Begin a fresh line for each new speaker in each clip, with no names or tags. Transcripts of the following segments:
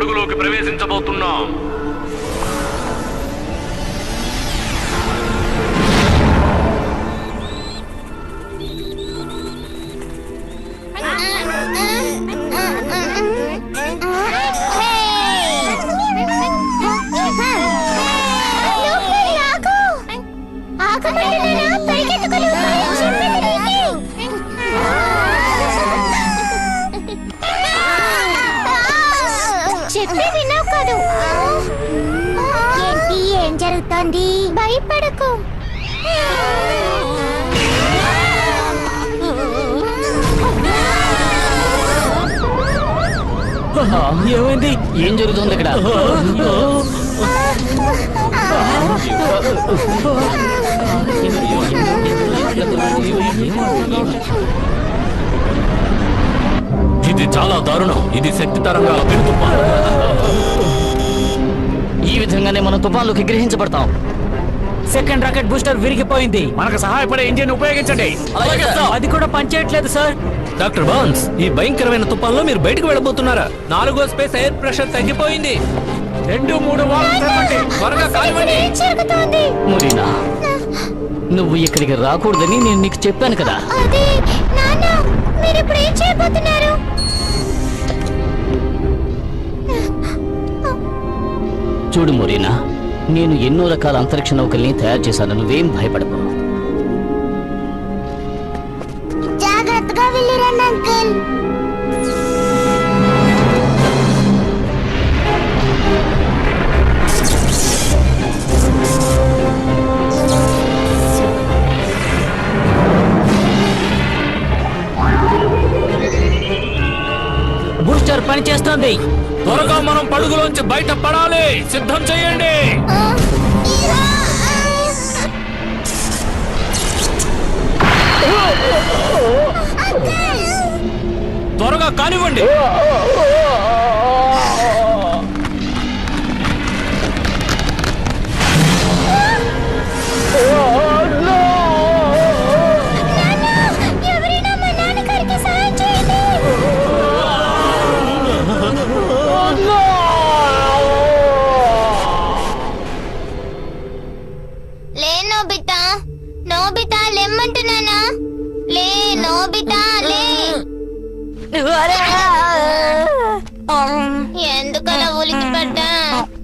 పడుగులోకి ప్రవేశించబోతున్నాం.
ఏంటి, ఏం జరుగుతోంది? భయపడకు.
ఏమైంది? ఏం జరుగుతుంది ఇక్కడ?
ఇది చాలా దారుణం. ఇది శక్తి తరంగాల తుఫాను.
ఈ విధంగానే మనం తుఫాన్లోకి గ్రహించబడతాం.
సెకండ్ రాకెట్ బూస్టర్ విరిగిపోయింది.
మనకు సహాయపడే ఇంజిన్ ఉపయోగించండి.
అది కూడా పనిచేయట్లేదు సార్.
డాక్టర్ బాన్స్, ఈ భయంకరమైన తుఫాన్లో మీరు బయటకు వెళ్ళబోతున్నారా? 4వ స్పేస్ ఎయిర్ ప్రెషర్ తగ్గిపోయింది. 2-3 వాల్వ్స్ తెరవండి. త్వరగా కానివ్వండి.
మురీనా, నువ్వు ఇక్కడికి రాకూడదని నేను నీకు చెప్పాను కదా.
అది నాన్న, మీరు ఇప్పుడు ఏం చేయబోతున్నారు?
చూడు మురీనా, నేను ఎన్నో రకాల అంతరిక్ష నౌకల్ని తయారు చేశాను. నువ్వేం భయపడకు.
జాగ్రత్తగా వెళ్ళిరండి అంకుల్.
బూస్టర్ పనిచేస్తుంది.
త్వరగా మనం పడుగులోంచి బయట పడాలి. సిద్ధం చేయండి. త్వరగా కానివ్వండి.
ఎవరైనా మా నాన్నగారికి సహాయం చేయండి. లే నోబితా, నోబితా లెమ్మంటున్నానా? లే నోబితా, లే. ఎందుకలా ఉలికి పడ్డా?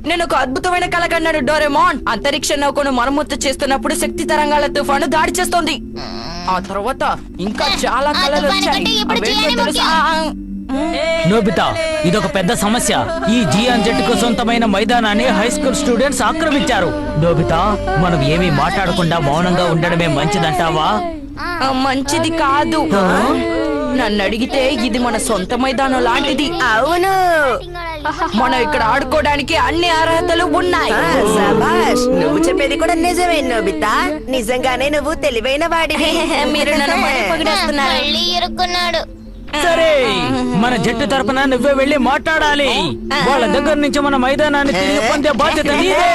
నేను ఒక అద్భుతమైన కల కన్నాడు డోరేమోన్. అంతరిక్ష నౌకను మరమ్మతు చేస్తున్నప్పుడు శక్తి తరంగాల తుఫాను దాడి చేస్తోంది. ఆ తర్వాత ఇంకా చాలా కళలు వచ్చాయి. అవేంటో తెలుసా?
నోబితా, ఇదొక పెద్ద సమస్య. ఈ జియాన్ జట్టుకు సొంతమైన మైదానాన్ని హై స్కూల్ స్టూడెంట్స్ ఆక్రమించారు. నోబితా, మనం ఏమీ మాట్లాడకుండా మౌనంగా ఉండడమే మంచిదంటావా?
మంచిది కాదు. నన్ను అడిగితే ఇది మన సొంత మైదానం లాంటిది.
అవును,
మనం ఇక్కడ ఆడుకోవడానికి అన్ని అర్హతలు ఉన్నాయి.
శభాష్, నువ్వు చెప్పేది కూడా నిజమే నోబితా. నిజంగానే నువ్వు తెలివైన వాడివి.
మీరు నన్ను మరీ పొగిడేస్తున్నారు.
మళ్ళీ ఇరుక్కున్నాడు.
సరే, మన జట్టు తరపున నువ్వే వెళ్ళి మాట్లాడాలి. వాళ్ళ దగ్గర నుంచి మన మైదానాన్ని తిరిగి పొందే బాధ్యత నీదే.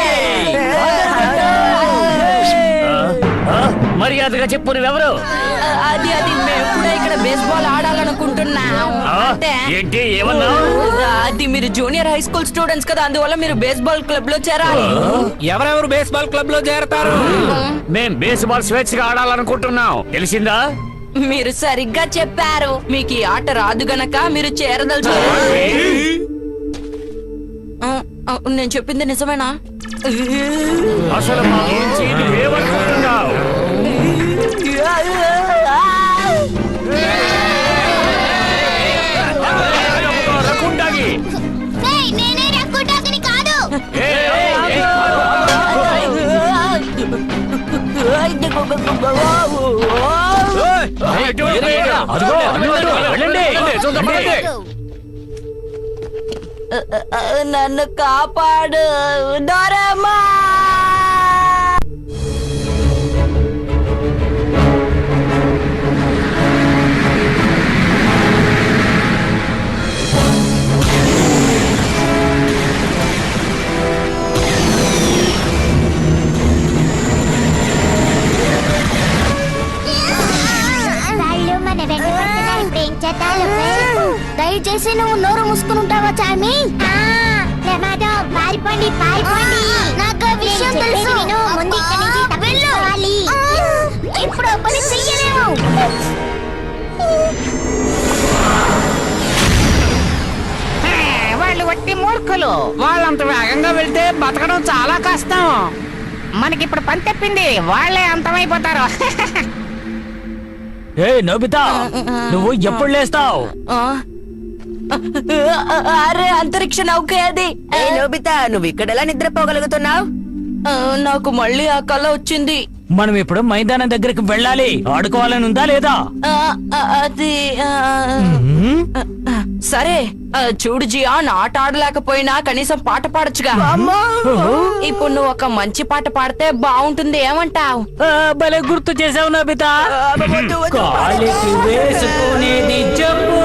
మర్యాదగా చెప్పు, నువ్వెవరు?
అది మేము కూడా ఇక్కడ బేస్బాల్ ఆడాలనుకుంటున్నాం. అంటే
ఏంటి, ఏమన్నా?
అది మీరు జూనియర్ హై స్కూల్ స్టూడెంట్స్ కదా, అందువల్ల మీరు బేస్బాల్ క్లబ్ లో చేరాలి.
ఎవరెవరు బేస్బాల్ క్లబ్ లో చేరతారు?
మేం బేస్బాల్ స్వేచ్ఛగా ఆడాలనుకుంటున్నాం, తెలిసిందా?
మీరు సరిగ్గా చెప్పారు. మీకు ఈ ఆట రాదు గనక మీరు చేరదలుచుకున్నారు. నేను చెప్పింది నిజమేనా?
అసలు మా గురించి నువ్వేమనుకుంటున్నావు?
నేనే రక్కుటాకిని కాదు.
నన్ను కాపాడు డోరేమోన్.
వాళ్ళు మన వెంట పడుతున్నారు. ఇప్పుడు ఏం చేద్దాం? దయచేసి నువ్వు నోరు మూసుకుని ఉంటావా చామి? పారిపోండి పారిపోండి నాకు ఆ విషయం తెలుసు ముందు ఇక్కడి నుంచి తప్పించుకోవాలి ఇప్పుడు ఆ పని చెయ్యలేము
వాళ్ళు వట్టి మూర్ఖులు. వాళ్ళంత వేగంగా వెళ్తే బతకడం చాలా కష్టం. మనకిప్పుడు పని తప్పింది, వాళ్ళే అంతమైపోతారు.
ఏ నోబితా, నువ్వు ఎప్పుడు లేస్తావు?
ఆ? అరే అంతరిక్ష నౌక అది.
ఏ నోబితా, నువ్వు ఇక్కడెలా నిద్రపోగలుగుతున్నావు?
నాకు మళ్ళీ ఆ కళ వచ్చింది.
మనం ఇప్పుడు మైదానం దగ్గరికి వెళ్ళాలి. ఆడుకోవాలని ఉందా లేదా?
అది సరే చూడు జియాన్, ఆట ఆడలేకపోయినా కనీసం పాట పాడొచ్చుగా. ఇప్పుడు నువ్వు ఒక మంచి పాట పాడితే బాగుంటుంది, ఏమంటావ్?
భలే గుర్తు చేసావు నోబితా. కాలికి వేసుకునేది చెప్పు,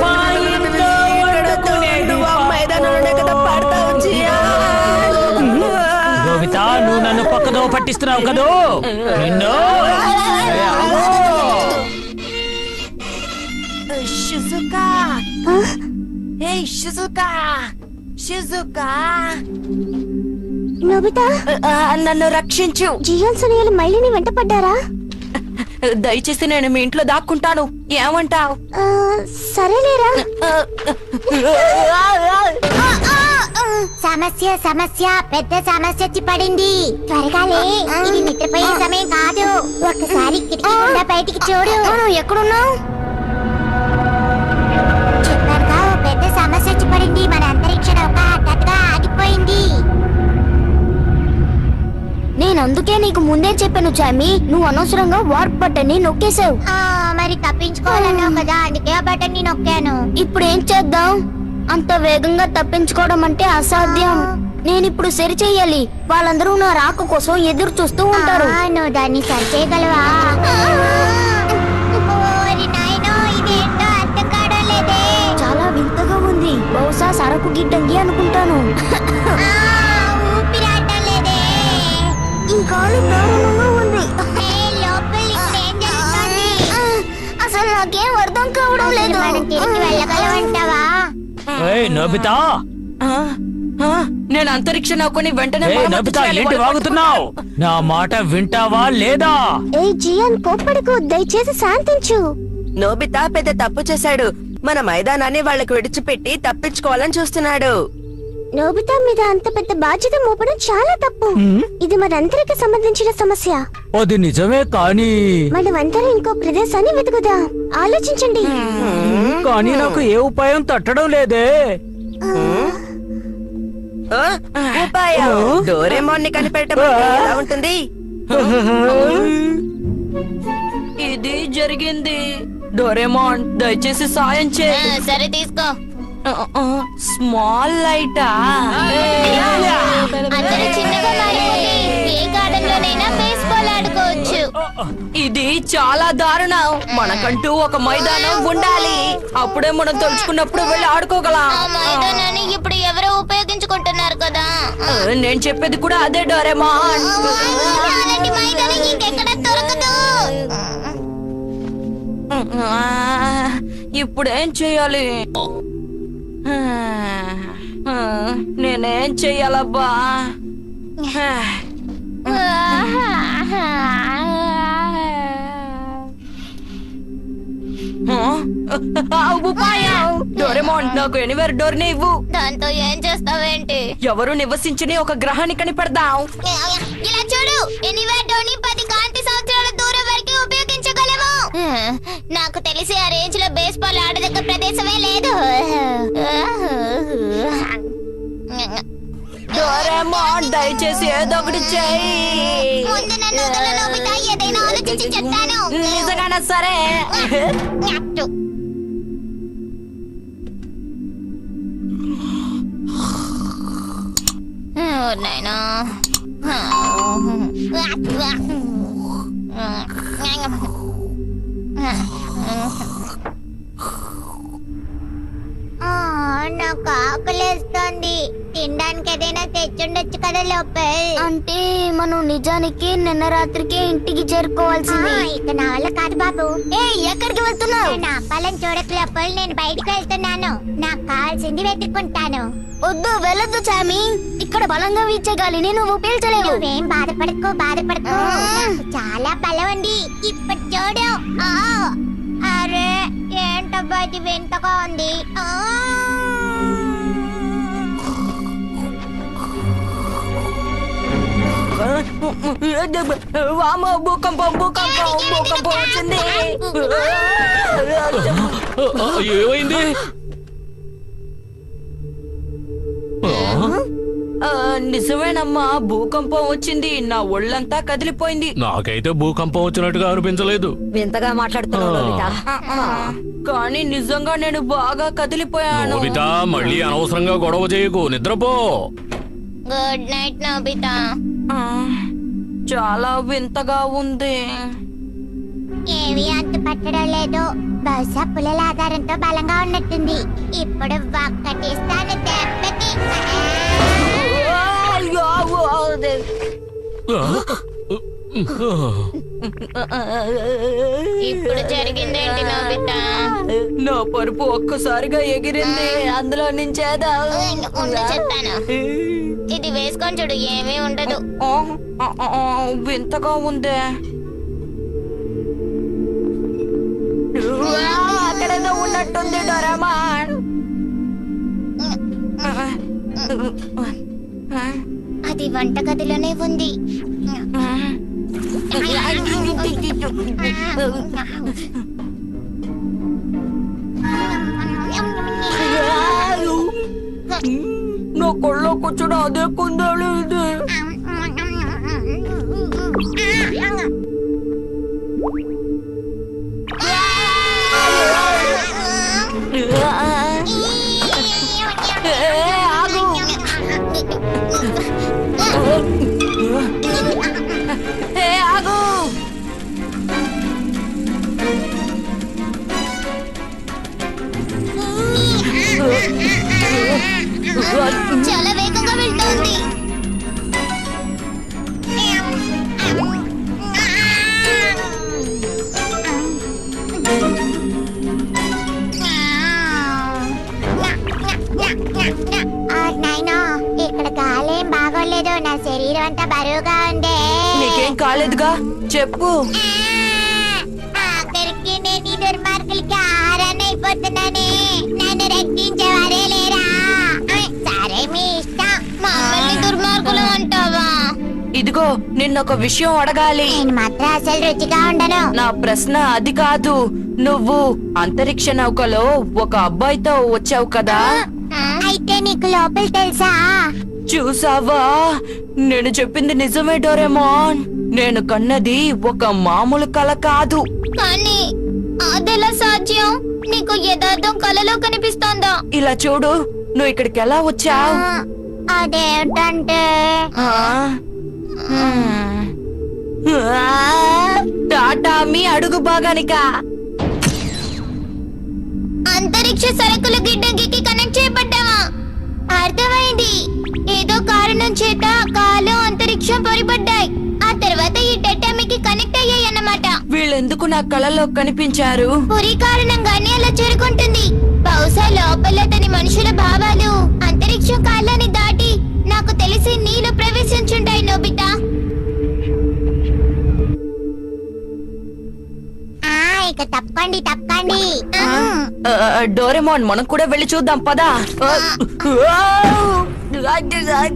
మా ఇంట్లో వండుకునేది
మైదానంలోనే కదా పాడతావు జియాన్.
నోబితా, నువ్వు నన్ను పక్కదో పట్టిస్తున్నావు కదూ. నిన్ను
షిజుకా, ఏ షిజుకా, షిజుకా,
నోబితా
నన్ను రక్షించు.
జియాన్ సునియలు మళ్ళీ నీ వెంట పడ్డారా
దయచేసి నేను మీ ఇంట్లో దాక్కుంటాను, ఏమంటావ్?
సరేలేరా సమస్య సమస్య పెద్ద సమస్య వచ్చి పడింది. త్వరగా లే, ఇది నిద్రపోయే సమయం కాదు. ఒక్కసారి కిటికీ గుండా బయటికి చూడు. ఎక్కడున్నావు? చెప్పానుగా, ఓ పెద్ద సమస్య వచ్చి పడింది. మన అంతరిక్ష నౌక హఠాత్తుగా ఆగిపోయింది. నేను అందుకే నీకు ముందే చెప్పాను చామి, నువ్వు అనవసరంగా వార్ప్ బటన్ ని నొక్కేశావు. మరి తప్పించుకోవాలన్నావు కదా, అందుకే ఆ బటన్ ని నొక్కాను. ఇప్పుడు ఏం చేద్దాం? అంత వేగంగా తప్పించుకోవడం అంటే అసాధ్యం. నేను ఇప్పుడు సరి చెయ్యాలి. వాళ్ళందరూ నా రాక కోసం ఎదురు చూస్తూ ఉంటారు. నువ్వు దాన్ని సరి చేయగలవా? చాలా వింతగా ఉంది. బహుశా సరకు గిడ్డంగి అనుకుంటాను. అసలు నాకేం అర్థం కావడం లేదు. వెళ్ళగలవంటావా?
ఏయ్ నోబితా,
నేను అంతరిక్ష నౌకని వెంటనే
ఏయ్
మరమ్మతు
నోబితా,
చేయాలి.
ఏంటి వాగుతున్నావు? నా మాట వింటావా లేదా?
ఏ జియాన్, కోప్పడకు, దయచేసి శాంతించు.
నోబితా పెద్ద తప్పు చేశాడు. మన మైదానాన్ని వాళ్ళకి విడిచిపెట్టి తప్పించుకోవాలని చూస్తున్నాడు.
నోబితా మీద అంత పెద్ద బాధ్యత మోపడం చాలా తప్పు. ఇది మనందరికి సంబంధించిన సమస్య.
అది నిజమే, కానీ
మనమందరం ఇంకో ప్రదేశాన్ని వెతుకుదాం. ఆలోచించండి.
కానీ నాకు ఏ ఉపాయం తట్టడం లేదే.
ఆ? ఉపాయం? డోరేమోన్ ని కనిపెట్టమంటే ఎలా ఉంటుంది?
ఇది జరిగింది. డోరేమోన్, దయచేసి సాయం చే.
సరే తీసుకో.
స్మాల్ లైటా?
అందరూ చిన్నగా మారిపోయి ఏ గార్డెన్ లోనైనా బేస్బాల్ ఆడుకోవచ్చు.
ఇది చాలా దారుణం. మనకంటూ ఒక మైదానం ఉండాలి. అప్పుడే మనం తలుచుకున్నప్పుడు వెళ్ళి ఆడుకోగలం.
ఆ మైదానాన్ని ఇప్పుడు ఎవరో ఉపయోగించుకుంటున్నారు కదా.
నేను చెప్పేది కూడా అదే డోరేమోన్.
అలాంటి మైదానం ఇంకెక్కడ దొరకదు.
ఇప్పుడేం చెయ్యాలి? నేనేం చెయ్యాలబ్బా? ఉపాయం! డోరేమోన్, నాకు ఎనివేర్ డోర్ ని ఇవ్వు.
దాంతో ఏం చేస్తావేంటి?
ఎవరు నివసించని ఒక గ్రహాన్ని కనిపెడదాం.
ఇలా చూడు, ఎనీవేర్ డోర్ ని 10 కాంతి సంవత్సరాల దూరం వరకు ఉపయోగించగలము. నాకు తెలిసి ఆ రేంజ్ లో బేస్బాల్ ఆడదగ్గ ప్రదేశమే లేదు.
డోరేమోన్, దయచేసి ఏదో ఒకటి చెయ్యి.
ముందు నన్ను వదలు నోబితా, ఏదైనా ఆలోచించి చెప్తాను.
నిజంగానా? సరే.
నాయనా, నాకు ఆకలేస్తుంది. తినడానికి ఏదైనా తెచ్చుండొచ్చు కదా లోపల్. అంటే మనం నిజానికి నిన్న రాత్రికి ఇంటికి చేరుకోవాల్సింది. ఇక నా వల్ల కాదు బాబు. ఏ ఎక్కడికి వెళ్తున్నావు? నా అప్పాలను చూడక లోపల్, నేను బయటికి వెళ్తున్నాను. నాకు కావాల్సింది వెతుక్కుంటాను. వద్దు, వెళ్ళొద్దు చామి. ఇక్కడ బలంగా వీచే గాలిని నువ్వు పీల్చలేవు. నువ్వేం బాధపడకు. నాకు చాలా బలం ఉంది. ఇప్పుడు చూడు. అరే ఏంటబ్బా ఇది వింతగా ఉంది.
వామో, భూకంపం వచ్చింది.
ఏమైంది?
నిజమేనమ్మా, భూకంపం వచ్చింది. నా ఒళ్ళంతా కదిలిపోయింది.
నాకైతే భూకంపం వచ్చినట్టుగా అనిపించలేదు.
వింతగా మాట్లాడుతున్నావు నోబితా.
కానీ నిజంగా నేను బాగా కదిలిపోయాను.
నోబితా, మళ్ళీ అనవసరంగా గొడవ చేయకు, నిద్రపో.
Good night Nobita.
ఆ, చాలా వింతగా ఉంది.
ఏవి అంత పట్టడం లేదు. బహుశా పుల్లల ఆధారంతో బలంగా ఉన్నట్టుంది. ఇప్పుడు ఒక్కటిస్తాను దెబ్బకి. ఇప్పుడు జరిగిందేంటి నోబితా?
నా పరుపు ఒక్కసారిగా ఎగిరింది. అందులో నుంచేదా
ఉండు చెప్తాను. ఇది వేసుకొని చూడు, ఏమీ ఉండదు.
వింతగా ఉందే. అక్కడేదో ఉన్నట్టుంది డోరేమాన్.
అది వంటగదిలోనే ఉంది.
నా కొల్లో కూర్చొని అదే కుందేలు ఇది. ఆగు. ఆగు.
చాలా వేగంగా వెళ్తోంది. నాయనా, ఇక్కడ గాలేం బాగోలేదు. నా శరీరం అంతా బరువుగా ఉంది.
నీకేం కాలేదుగా, చెప్పు.
ఆఖరికి నేను ఈ దుర్మార్గులకి ఆహారాన్ని అయిపోతున్నానే. నన్ను రక్షించేవారే లేరా? సరే మీ ఇష్టం. మమ్మల్ని దుర్మార్గులు అంటావా?
ఇదిగో, నిన్నొక విషయం అడగాలి.
నేను మాత్రం అసలు రుచిగా ఉండను.
నా ప్రశ్న అది కాదు. నువ్వు అంతరిక్ష నౌకలో ఒక అబ్బాయితో వచ్చావు కదా,
అయితే నీకు లోపల తెలుసా?
చూసావా? నేను చెప్పింది నిజమే డోరేమాన్. నేను కన్నది ఒక మామూలు కల కాదు.
కానీ అదెలా సాధ్యం? నీకు యథార్థం కలలో కనిపిస్తోందా?
ఇలా చూడు, నువ్వు ఇక్కడికి ఎలా వచ్చావు?
అదేంటంటే
టాటా మీ అడుగు బాగానికా?
అంతరిక్ష సరుకుల గిడ్డంగికి కనెక్ట్ చేయబడ్డావా? అర్థమైంది. ఏదో కారణం చేత కాలు అంతరిక్షం పొరిపడ్డాయి. ఆ తర్వాత ఈ టెటామికి కనెక్ట్ అయ్యాయి అన్నమాట.
వీళ్ళెందుకు నా కళలో కనిపించారు?
పొరి కారణంగానే అలా చేరుకుంటుంది. బహుశా లోపల తన మనుషుల భావాలు అంతరిక్షం కాలాన్ని దాటి నాకు తెలిసి నీలో ప్రవేశించుంటాయి నోబితా. ఇక తప్పండి.
డోరేమాన్, మనం కూడా వెళ్ళి చూద్దాం పదా.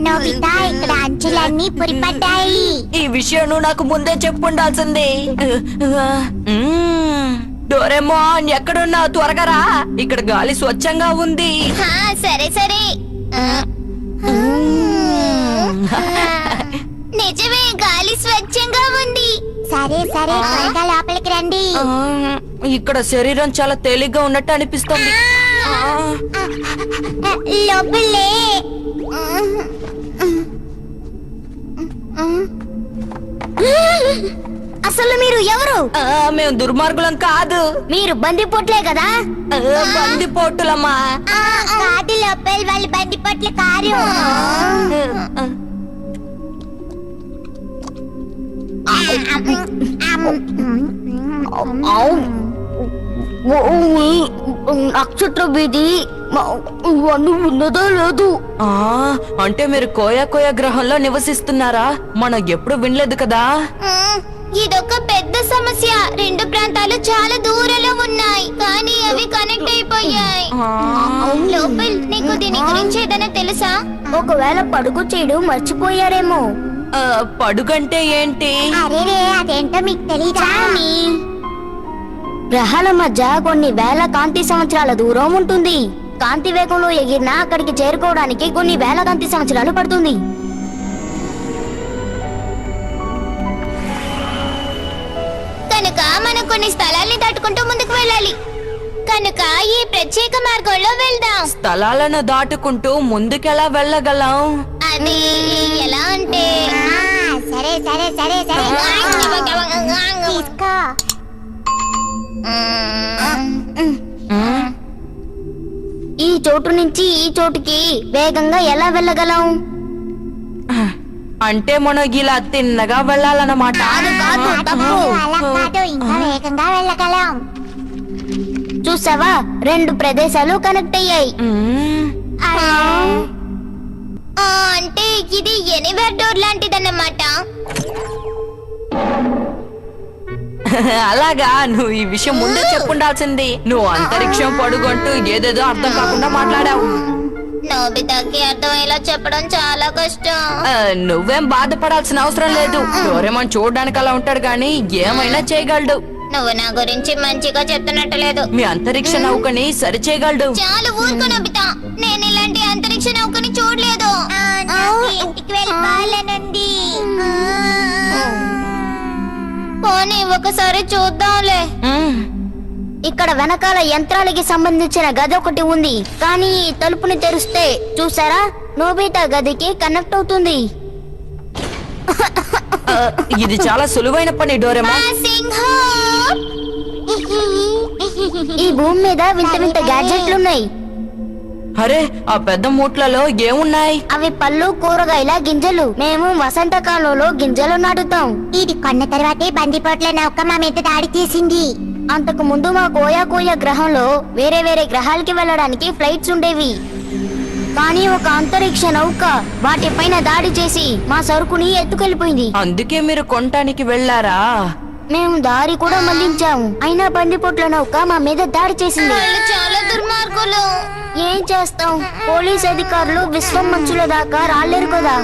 నోబితా, ఇక్కడ అంచులన్నీ పొరిపడ్డాయి.
ఈ విషయం నువ్వు నాకు ముందే చెప్పుండాల్సింది. డోరేమాన్, ఎక్కడున్నావు? త్వరగా రా. ఇక్కడ గాలి స్వచ్ఛంగా ఉంది.
సరే నిజమే, గాలి స్వచ్ఛంగా ఉంది. సరే త్వరగా లోపలికి రండి.
ఇక్కడ శరీరం చాలా తేలిగ్గా ఉన్నట్టు అనిపిస్తుంది.
లోపలే అసలు మీరు ఎవరు?
మేము దుర్మార్గులం కాదు.
మీరు బందిపోట్లే కదా?
బందిపోటులమ్మా.
కాదు లోపల వాళ్ళు బందిపోట్ల కారు. నక్షత్ర బీది ఇవన్నీ ఉన్నదో లేదు.
అంటే మీరు కోయ గ్రహంలో నివసిస్తున్నారా? మనం ఎప్పుడు వినలేదు కదా.
ఇదొక పెద్ద సమస్య. రెండు ప్రాంతాలు చాలా దూరంలో ఉన్నాయి, కానీ అవి కనెక్ట్ అయిపోయాయి. లోపల్ నీకు దీని గురించి ఏదైనా తెలుసా? ఒకవేళ పడుగు చేయడం మర్చిపోయారేమో.
పడుగంటే ఏంటి?
అదేంటో మీకు తెలీదా? గ్రహాల మధ్య కొన్ని వేల కాంతి సంవత్సరాల దూరం ఉంటుంది. కాంతి వేగంలో ఎగిరినా అక్కడికి చేరుకోవడానికి కొన్ని వేల కాంతి సంవత్సరాలు పడుతుంది. కనుక మనం కొన్ని స్థలాల్ని దాటుకుంటూ ముందుకు వెళ్ళాలి. కనుక ఈ ప్రత్యేక మార్గంలో వెళ్దాం.
స్థలాలను దాటుకుంటూ ముందుకెలా వెళ్ళగలం?
అది ఎలా అంటే సరే సరే సరే సరే తీసుకో. ఈ చోటు నుంచి ఈ చోటుకి వేగంగా ఎలా వెళ్ళగలం?
అంటే మనం ఇలా తిన్నగా వెళ్ళాలన్నమాట.
ఇంకా వేగంగా వెళ్ళగలం. చూసావా, రెండు ప్రదేశాలు కనెక్ట్ అయ్యాయి. అంటే ఇది ఎనీవేర్ డోర్ లాంటిదన్నమాట.
అలాగా, నువ్వు ఈ విషయం ముందే చెప్పుండాల్సింది. నువ్వు అంతరిక్షం పొడుగంటూ ఏదేదో అర్థం కాకుండా మాట్లాడావు.
నోబితాకి అర్థమయ్యేలా చెప్పడం చాలా కష్టం.
నువ్వేం బాధపడాల్సిన అవసరం లేదు. డోరేమాన్ చూడడానికి అలా ఉంటాడు గాని ఏమైనా చేయగలడు.
నువ్వు నా గురించి మంచిగా చెప్తున్నట్టు లేదు.
మీ అంతరిక్ష నౌకని సరి చేయగలడు.
చాలు ఊరుకో నోబితా, నేను ఇలాంటి అంతరిక్ష నౌకని చూడలేదు. ఇంటికి వెళ్ళాలనుంది. పోనీ ఒకసారి చూద్దాంలే. ఇక్కడ వెనకాల యంత్రాలకి సంబంధించిన గది ఒకటి ఉంది, కానీ ఈ తలుపుని తెరిస్తే చూసారా, నోబితా గదికి కనెక్ట్ అవుతుంది.
ఇది చాలా సులువైన పని డోరేమాన్.
ఈ భూమి మీద వింత వింత గ్యాడ్జెట్లున్నాయి.
అరే, ఆ పెద్ద మూట్లలో ఏమున్నాయి?
అవి పళ్ళు, కూరగాయల గింజలు. మేము వసంతకాలంలో గింజలు నాటుతాం. ఇది కొన్న తర్వాతే బందిపోట్ల నౌక మా మీద దాడి చేసింది. అంతకు ముందు మా కోయ గ్రహంలో వేరే వేరే గ్రహాలకి వెళ్ళడానికి ఫ్లైట్స్ ఉండేవి. కానీ ఒక అంతరిక్ష నౌక వాటిపైన దాడి చేసి మా సరుకుని ఎత్తుకెళ్లిపోయింది.
అందుకే మీరు కొనటానికి వెళ్ళారా?
మేము దారి కూడా మళ్లించాము, అయినా బందిపోట్ల నౌక మా మీద దాడి చేసింది. చాలా దుర్మార్గులు. ఏం చేస్తాం, పోలీస్ అధికారులు విశ్వం మంచుల దాకా రాలేరు కదా.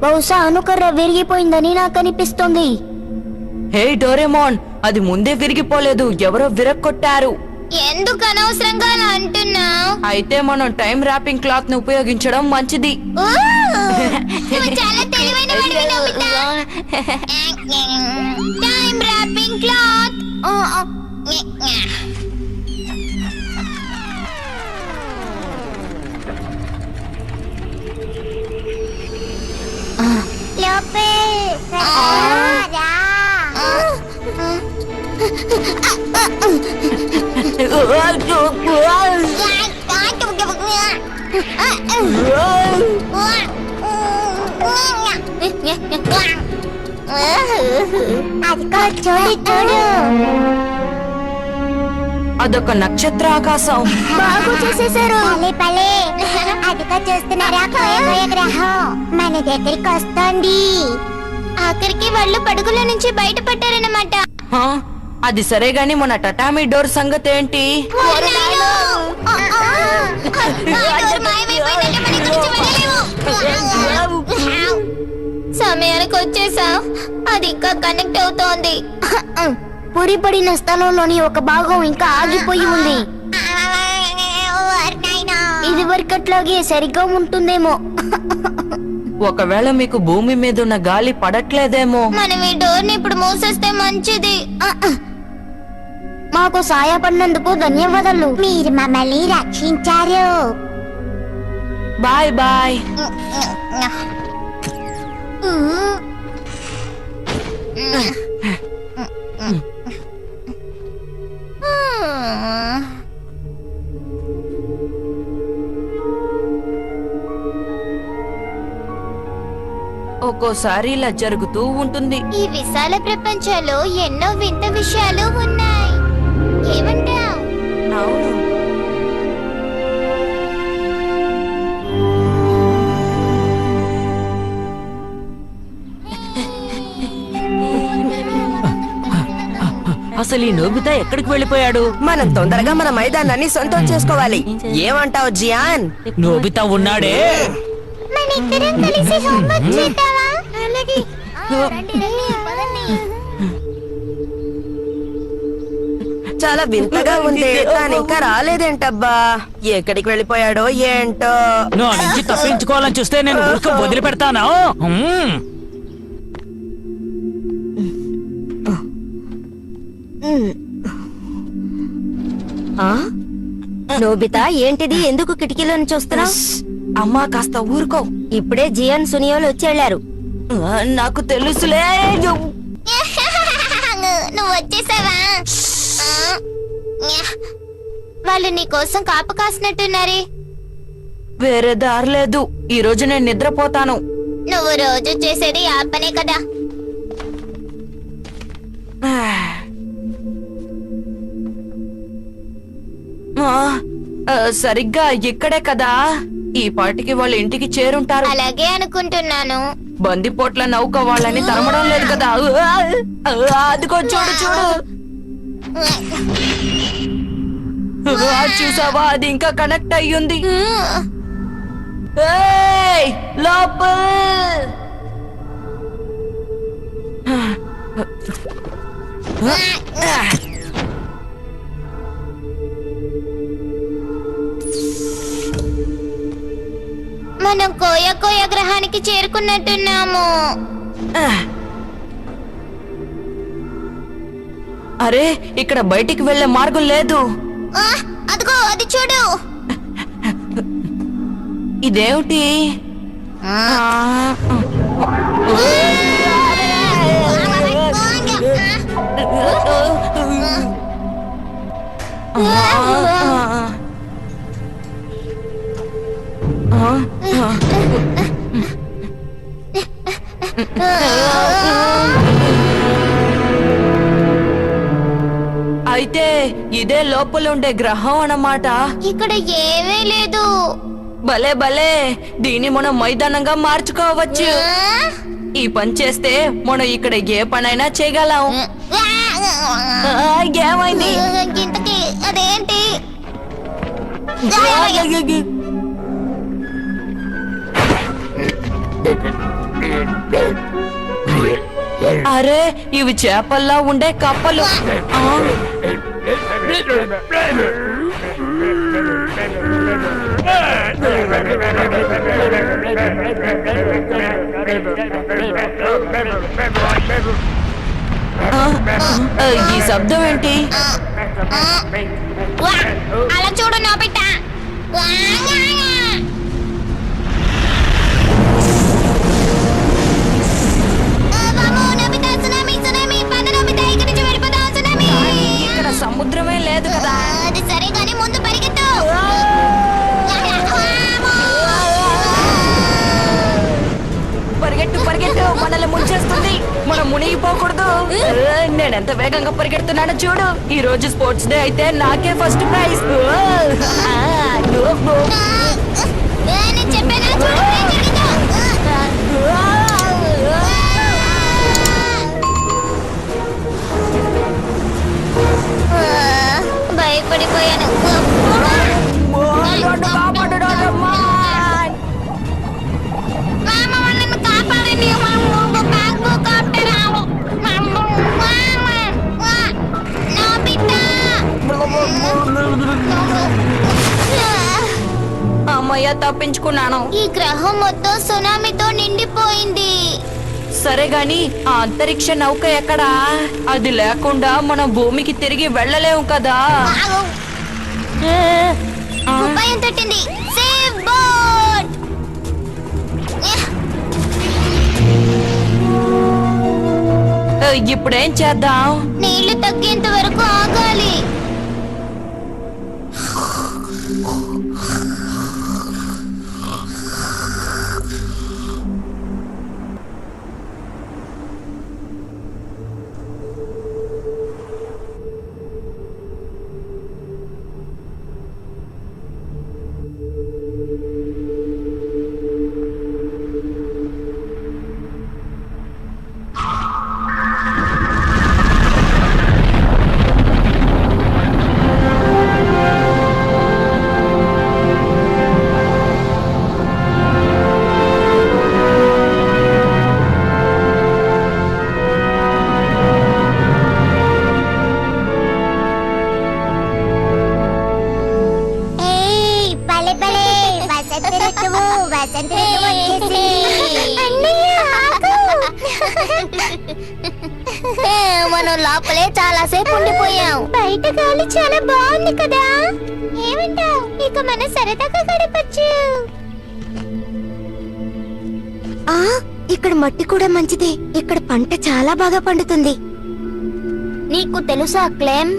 బహుశా అనుకర్ర విరిగిపోయిందని నాకు అనిపిస్తుంది.
హే డోరేమాన్, అది ముందే విరిగిపోలేదు, ఎవరో విరక్కొట్టారు.
ఎందుకు అనవసరంగా అలా అంటున్నావ్?
అయితే మనం టైం ర్యాపింగ్ క్లాత్ ని ఉపయోగించడం మంచిది.
చాలా తెలివైన వాడివి నోబితా. Time wrapping cloth.
అదొక నక్షత్ర ఆకాశం.
బాగు చేసేసారు. అదిగా చూస్తున్నారా, కోయ గ్రహం మన దగ్గరికి వస్తోంది. ఆఖరికి వాళ్ళు పడుగుల నుంచి బయటపడ్డారన్నమాట.
అది సరే గాని మన టటామీ డోర్ సంగతి ఏంటి?
సమయానికి వచ్చేసా, అది ఇంకా కనెక్ట్ అవుతోంది. పొరిపడిన స్థలంలోని ఒక భాగం ఇంకా ఆగిపోయి ఉంది. ఇది వరకట్లాగే సరిగ్గా ఉంటుందేమో.
ఒకవేళ మీకు భూమి మీద ఉన్న గాలి పడట్లేదేమో.
మనం ఈ డోర్ ని ఇప్పుడు మూసేస్తే మంచిది. మాకు సాయపడినందుకు ధన్యవాదాలు. మీరు మమ్మల్ని రక్షించారు.
Bye bye. ఒక్కోసారి ఇలా జరుగుతూ ఉంటుంది.
ఈ విశాల ప్రపంచంలో ఎన్నో వింత విషయాలు ఉన్నాయి. ఏమంటావ్?
అవును.
అసలు ఈ నోబితా ఎక్కడికి వెళ్ళిపోయాడు?
మనం తొందరగా మన మైదానాన్ని సొంతం చేసుకోవాలి. ఏమంటావు జియాన్?
నోబితా ఉన్నాడే.
మనిద్దరం కలిసి హోంవర్క్ చేద్దామా? అలాగే. రండి, పదండి.
చాలా వింతగా ఉంది, కానీ ఇంకా రాలేదేంటబ్బా? ఎక్కడికి వెళ్ళిపోయాడో ఏంటో.
నా నుంచి తప్పించుకోవాలని చూస్తే నేను ఊరికి వదిలిపెడతాను.
నోబితా ఏంటిది? ఎందుకు కిటికీలోని చూస్తున్నావు?
అమ్మా కాస్త ఊరుకో.
ఇప్పుడే జియాన్ సునియోలు వచ్చి వెళ్ళారు.
నాకు తెలుసులే.
నువ్వు వచ్చేసావా? వాళ్ళు నీ కోసం కాపు కాసినట్టున్నారే.
వేరే దారి లేదు. ఈ రోజు నేను నిద్రపోతాను.
నువ్వు రోజు చేసేది ఆ పనే కదా.
సరిగ్గా ఇక్కడే కదా. ఈ పాటికి వాళ్ళ ఇంటికి చేరుంటారు.
అలాగే అనుకుంటున్నాను.
బందిపోట్ల నౌక వాళ్ళని తరమడం లేదు కదా. అదిగో చూడు చూడు. చూసావా, అది ఇంకా కనెక్ట్ అయ్యింది. లోపల్
మనం కోయ గ్రహానికి చేరుకున్నట్టున్నాము.
అరే, ఇక్కడ బయటికి వెళ్లే మార్గం లేదు.
అదిగో అది చూడు.
ఇదేమిటి? అయితే ఇదే లోపల ఉండే గ్రహం అన్నమాట.
ఇక్కడ ఏమీ లేదు.
భలే భలే, దీన్ని మనం మైదానంగా మార్చుకోవచ్చు. ఈ పని చేస్తే మనం ఇక్కడ ఏ పనైనా చేయగలం. ఏమైంది?
ఇంతకీ అదేంటి?
అరే, ఇవి చేపల్లా ఉండే కప్పలు. ఈ శబ్దం ఏంటి?
అలా చూడు నోబితా.
ఇక్కడ సముద్రమే లేదు కదా.
అది సరే కానీ ముందు పరిగెత్తు.
పరిగెట్టు పరిగెట్టు, మనల్ని ముంచేస్తుంది. మనం మునిగిపోకూడదు. నేనెంత వేగంగా పరిగెడుతున్నానో చూడు. ఈ రోజు స్పోర్ట్స్ డే అయితే నాకే ఫస్ట్ ప్రైజ్.
నేను చెప్పానా చూడు, పరిగెత్తు. భయపడిపోయాను.
అమ్మయ్య, తప్పించుకున్నాను.
ఈ గ్రహం మొత్తం సునామీతో నిండిపోయింది.
సరే గాని ఆ అంతరిక్ష నౌక ఎక్కడా? అది లేకుండా మనం భూమికి తిరిగి వెళ్ళలేము కదా.
ఉపాయం తట్టింది. Save boat.
ఇప్పుడేం చేద్దాం?
నీళ్లు తగ్గేంత వరకు ఆగాలి. మనం లోపలే చాలా సేపు ఉండిపోయాం. బయట గాలి చాలా బాగుంది కదా, ఏమంటావ్? ఇక మనం సరదాగా గడపచ్చు.
ఇక్కడ మట్టి కూడా మంచిదే. ఇక్కడ పంట చాలా బాగా పండుతుంది.
నీకు తెలుసా క్లెమ్,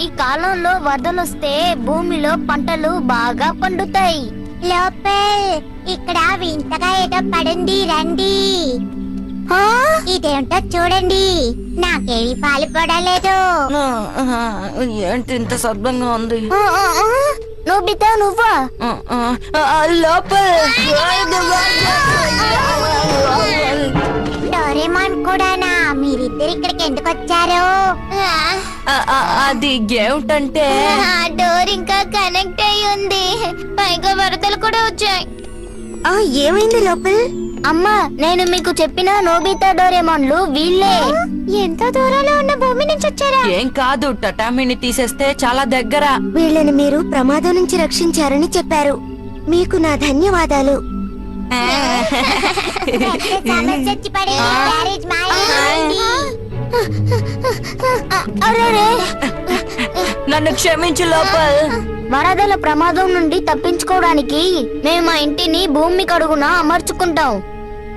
ఈ కాలంలో వరదలొస్తే భూమిలో పంటలు బాగా పండుతాయి. లోపల్ ఇక్కడ వింతగా ఏదో పడింది, రండి. ఇదేంటో చూడండి, నాకేమి పాలు పడలేదు.
ఏంటి ఇంత శబ్దంగా ఉంది?
నోబితా నువ్వా?
లోపల
డోరేమాన్ కూడానా? మీరిద్దరు ఇక్కడికి ఎందుకు వచ్చారు?
అది ఏమిటంటే
డోర్ ఇంకా కనెక్ట్ అయి ఉంది, పైగా వరదలు కూడా వచ్చాయి.
ఏమైంది లోపల్?
అమ్మా, నేను మీకు చెప్పిన నోబితా డోరేమాన్లు వీళ్ళే. ఎంత దూరంలో ఉన్న భూమి నుంచి వచ్చారా?
ఏం కాదు, టటామిని తీసేస్తే చాలా దగ్గర.
వీళ్ళని మీరు ప్రమాదం నుంచి రక్షించారని చెప్పారు. మీకు నా ధన్యవాదాలు.
నన్ను క్షమించు లోపల్.
వరదల ప్రమాదం నుండి తప్పించుకోవడానికి మేము మా ఇంటిని భూమి కడుగున అమర్చుకుంటాం.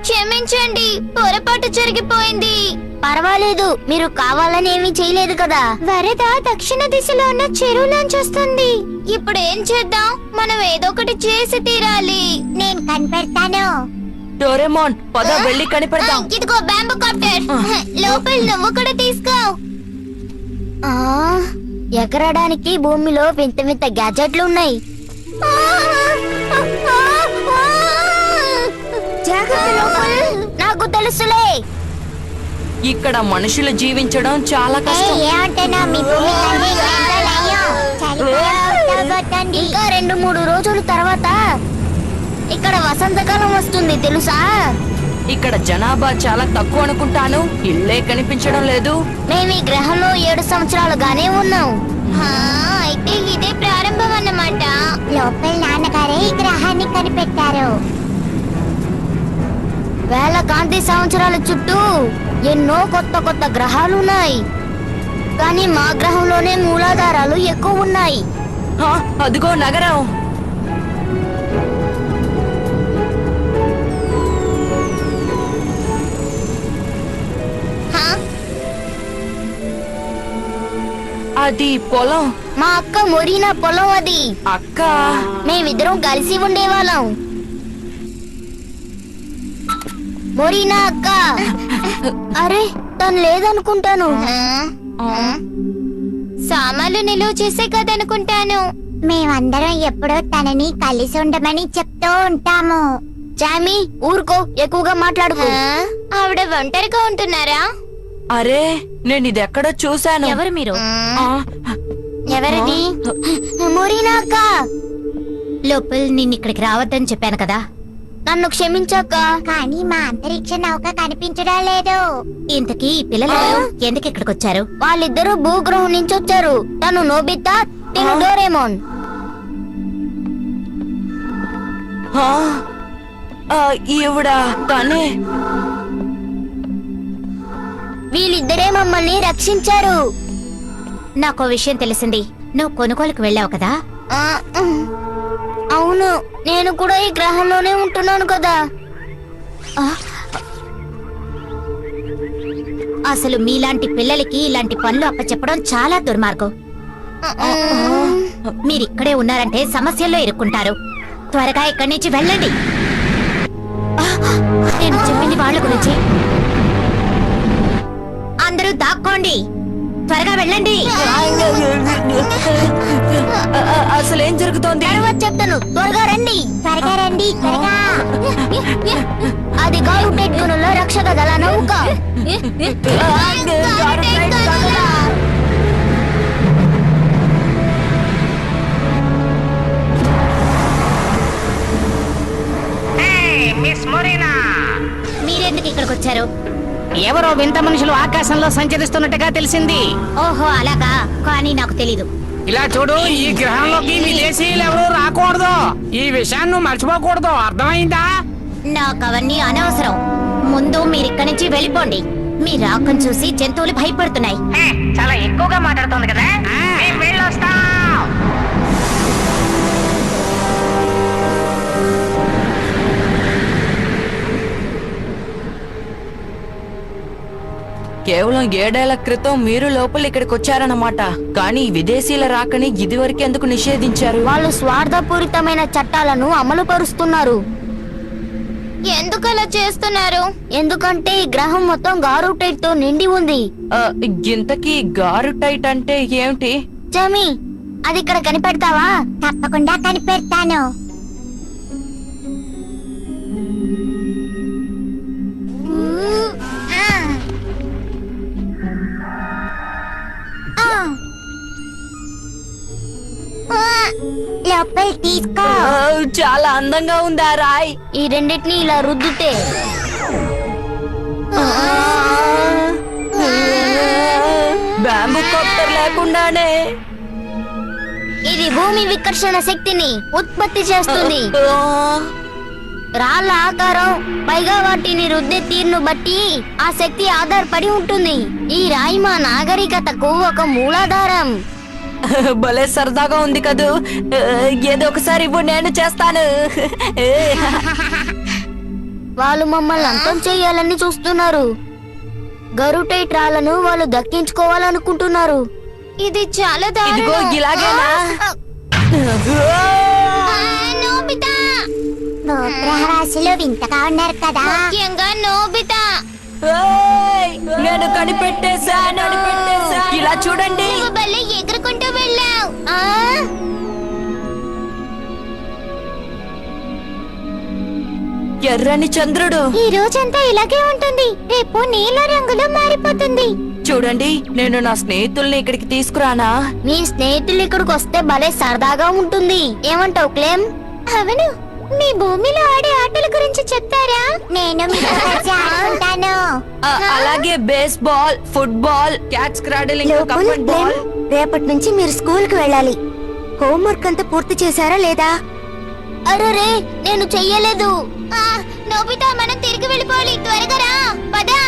క్షమించండి, పొరపాటు జరిగిపోయింది. పర్వాలేదు, మీరు కావాలని ఏమీ చేయలేదు కదా. వరద దక్షిణ దిశలో ఉన్న చెరువులోంచి వస్తుంది. ఇప్పుడు ఏం చేద్దాం? మనం ఏదో ఒకటి చేసి తీరాలి. నేను కనిపెడతాను.
డోరేమోన్, పద వెళ్ళి కనిపెడతాం.
ఇదిగో బ్యాంబూ కాప్టర్, లోపల నువ్వు కూడా తీసుకో. ఎగరడానికి భూమిలో వింత వింత గ్యాజెట్లు ఉన్నాయి. నాకు తెలుసులే.
ఇక్కడ మనుషులు జీవించడం చాలా కష్టం.
ఇంకా 2-3 రోజుల తర్వాత ఇక్కడ వసంతకాలం వస్తుంది, తెలుసా?
ఇక్కడ జనాభా చాలా తక్కువ అనుకుంటాను. ఇల్లే కనిపించడం లేదు.
మేము ఈ గ్రహంలో 7 సంవత్సరాలుగానే ఉన్నాం. అయితే ఇదే ప్రారంభం అన్నమాట. లోపల నాన్నగారే ఈ గ్రహాన్ని కనిపెట్టారు. వేల కాంతి సంవత్సరాల చుట్టూ ఎన్నో కొత్త కొత్త గ్రహాలున్నాయి, కానీ మా గ్రహంలోనే మూలాధారాలు ఎక్కువ ఉన్నాయి.
అదిగో నగరం. అది పొలం.
మా అక్క మొరీనా పొలం అది.
అక్క,
మేమిద్దరం కలిసి ఉండేవాళ్ళం. మొరీనా అక్క. అరే, తను లేదనుకుంటాను. సామాన్లు నిలువ చేసే కదనుకుంటాను. మేమందరం ఎప్పుడో తనని కలిసి ఉండమని చెప్తూ ఉంటాము. జామీ, ఊరుకో, ఎక్కువగా మాట్లాడుకో. ఆవిడ ఒంటరిగా ఉంటున్నారా?
అరే, నేను ఇది ఎక్కడో చూశాను.
ఎవరు మీరు? ఎవరిది? మొరీనా అక్క. లోపల నిన్ను ఇక్కడికి రావద్దని చెప్పాను కదా. నన్ను క్షమించాక. కానీ మా అంతరిక్ష నౌక కనిపించడం లేదు. ఇంతకీ పిల్లలు ఎందుకు ఇక్కడికి వచ్చారు? వాళ్ళిద్దరూ భూగ్రహం నుంచి వచ్చారు. తను నోబితా, తిను డోరేమోన్.
ఈవిడ తనే.
వీళ్ళిద్దరే మమ్మల్ని రక్షించారు. నాకు విషయం తెలిసింది. నువ్వు కొనుగోలుకు వెళ్ళావు కదా? అవును, నేను కూడా ఈ గ్రహంలోనే ఉంటున్నాను కదా. అసలు మీలాంటి పిల్లలకి ఇలాంటి పనులు అప్పచెప్పడం చాలా దుర్మార్గం. మీరిక్కడే ఉన్నారంటే సమస్యల్లో ఇరుక్కుంటారు. త్వరగా ఇక్కడి నుంచి వెళ్ళండి. నేను చెప్పింది వాళ్ళ గురించి. అందరూ దాక్కోండి, త్వరగా వెళ్ళండి.
అసలు ఏం జరుగుతోంది?
తర్వాత చెప్తాను, త్వరగా రండి. త్వరగా రండి, త్వరగా. అది గౌరవ్ గుణంలో రక్షక దళ నౌక.
మిస్ మొరీనా,
మీరెందుకు ఇక్కడికి వచ్చారు?
ఎవరో వింత మనుషులు ఆకాశంలో సంచరిస్తున్నట్టుగా తెలిసింది.
ఓహో అలాగా, కానీ నాకు తెలీదు.
ఇలా చూడు, ఈ గ్రహంలోకి విదేశీయులు ఎవరు రాకూడదు. ఈ విషయాన్ని నువ్వు మర్చిపోకూడదు, అర్థమైందా?
నాకు అవన్నీ అనవసరం. ముందు మీరిక్కడి నుంచి వెళ్ళిపోండి. మీ రాకం చూసి జంతువులు భయపడుతున్నాయి.
చాలా ఎక్కువగా మాట్లాడుతోంది కదా. మేము వెళ్ళొస్తాం.
కేవలం 7 ఏళ్ల క్రితం మీరు లోపల ఇక్కడికి వచ్చారన్నమాట. కానీ విదేశీయుల రాకని ఇదివరకు ఎందుకు నిషేధించారు?
వాళ్ళు స్వార్థపూరితమైన చట్టాలను అమలు పరుస్తున్నారు. ఎందుకు అలా చేస్తున్నారు? ఎందుకంటే ఈ గ్రహం మొత్తం గారుటైట్ తో నిండి ఉంది.
ఇంతకీ గారుటైట్ అంటే ఏమిటి?
జమీ, అది ఇక్కడ కనిపెడతావా? తప్పకుండా కనిపెడతాను. లోపల తీసుకో.
చాలా అందంగా ఉందా రాయ్?
ఈ రెండింటిని ఇలా రుద్దితే
బ్యాంబూ కాప్టర్ లేకుండానే
ఇది భూమి వికర్షణ శక్తిని ఉత్పత్తి చేస్తుంది. రాళ్ళ ఆకారం, పైగా వాటిని రుద్దే తీరును బట్టి ఆ శక్తి ఆధారపడి ఉంటుంది. ఈ రాయి మా నాగరికతకు ఒక మూలాధారం.
భలే సరదాగా ఉంది కదూ. ఏదో ఒకసారి ఇప్పుడు నేను చేస్తాను.
వాళ్ళు మమ్మల్ని అంతం చేయాలని చూస్తున్నారు. గరుటైట్ రాళ్లను వాళ్ళు దక్కించుకోవాలనుకుంటున్నారు. ఇది చాలా
ఇదిగో ఇలాగేనా?
నోబితా వింతగా ఉన్నారు కదా, ముఖ్యంగా నోబితా.
నేను కనిపెట్టేశాను. ఇలా చూడండి.
భలే ఎగురుకుంటూ వెళ్ళావు.
ఎర్రని చంద్రుడు
ఈ రోజంతా ఇలాగే ఉంటుంది, రేపు నీల రంగులో మారిపోతుంది.
చూడండి, నేను నా స్నేహితుల్ని ఇక్కడికి తీసుకురానా?
మీ స్నేహితులు ఇక్కడికి వస్తే భలే సరదాగా ఉంటుంది. ఏమంటావు క్లెమ్? అవును, మీ భూమిలో ఆడే ఆటల గురించి చెప్తారా? నేను ఆడుకుంటాను.
అలాగే baseball, football, catch cradling, kabaddi ball.
రేపటి నుంచి మీరు స్కూల్ కి వెళ్ళాలి. హోంవర్క్ అంతా పూర్తి చేశారా లేదా?
అరే, నేను చెయ్యలేదు. నోబితా, మనం తిరిగి వెళ్ళిపోవాలి. త్వరగా రా, పదా.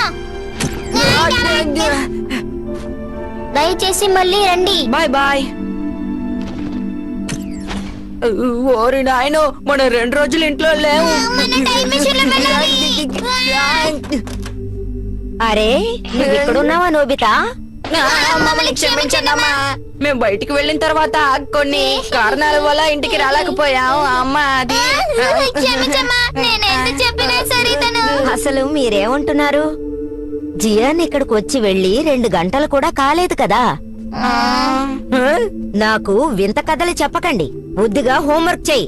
దయచేసి మళ్ళీ రండి.
Bye bye. ఓరి నాయనో, మనం 2 రోజులు ఇంట్లో లేవు.
అరే, నువ్వు ఇక్కడున్నావా నోబితా?
మమ్మల్ని క్షమించండమ్మా. మేము బయటికి వెళ్ళిన తర్వాత కొన్ని కారణాల వల్ల ఇంటికి రాలేకపోయాం. అమ్మ అది
అసలు మీరేమంటున్నారు? జియాన్ ఇక్కడికి వచ్చి వెళ్ళి 2 గంటలు కూడా కాలేదు కదా. నాకు వింత కథలు చెప్పకండి. బుద్ధిగా హోంవర్క్ చెయ్యి.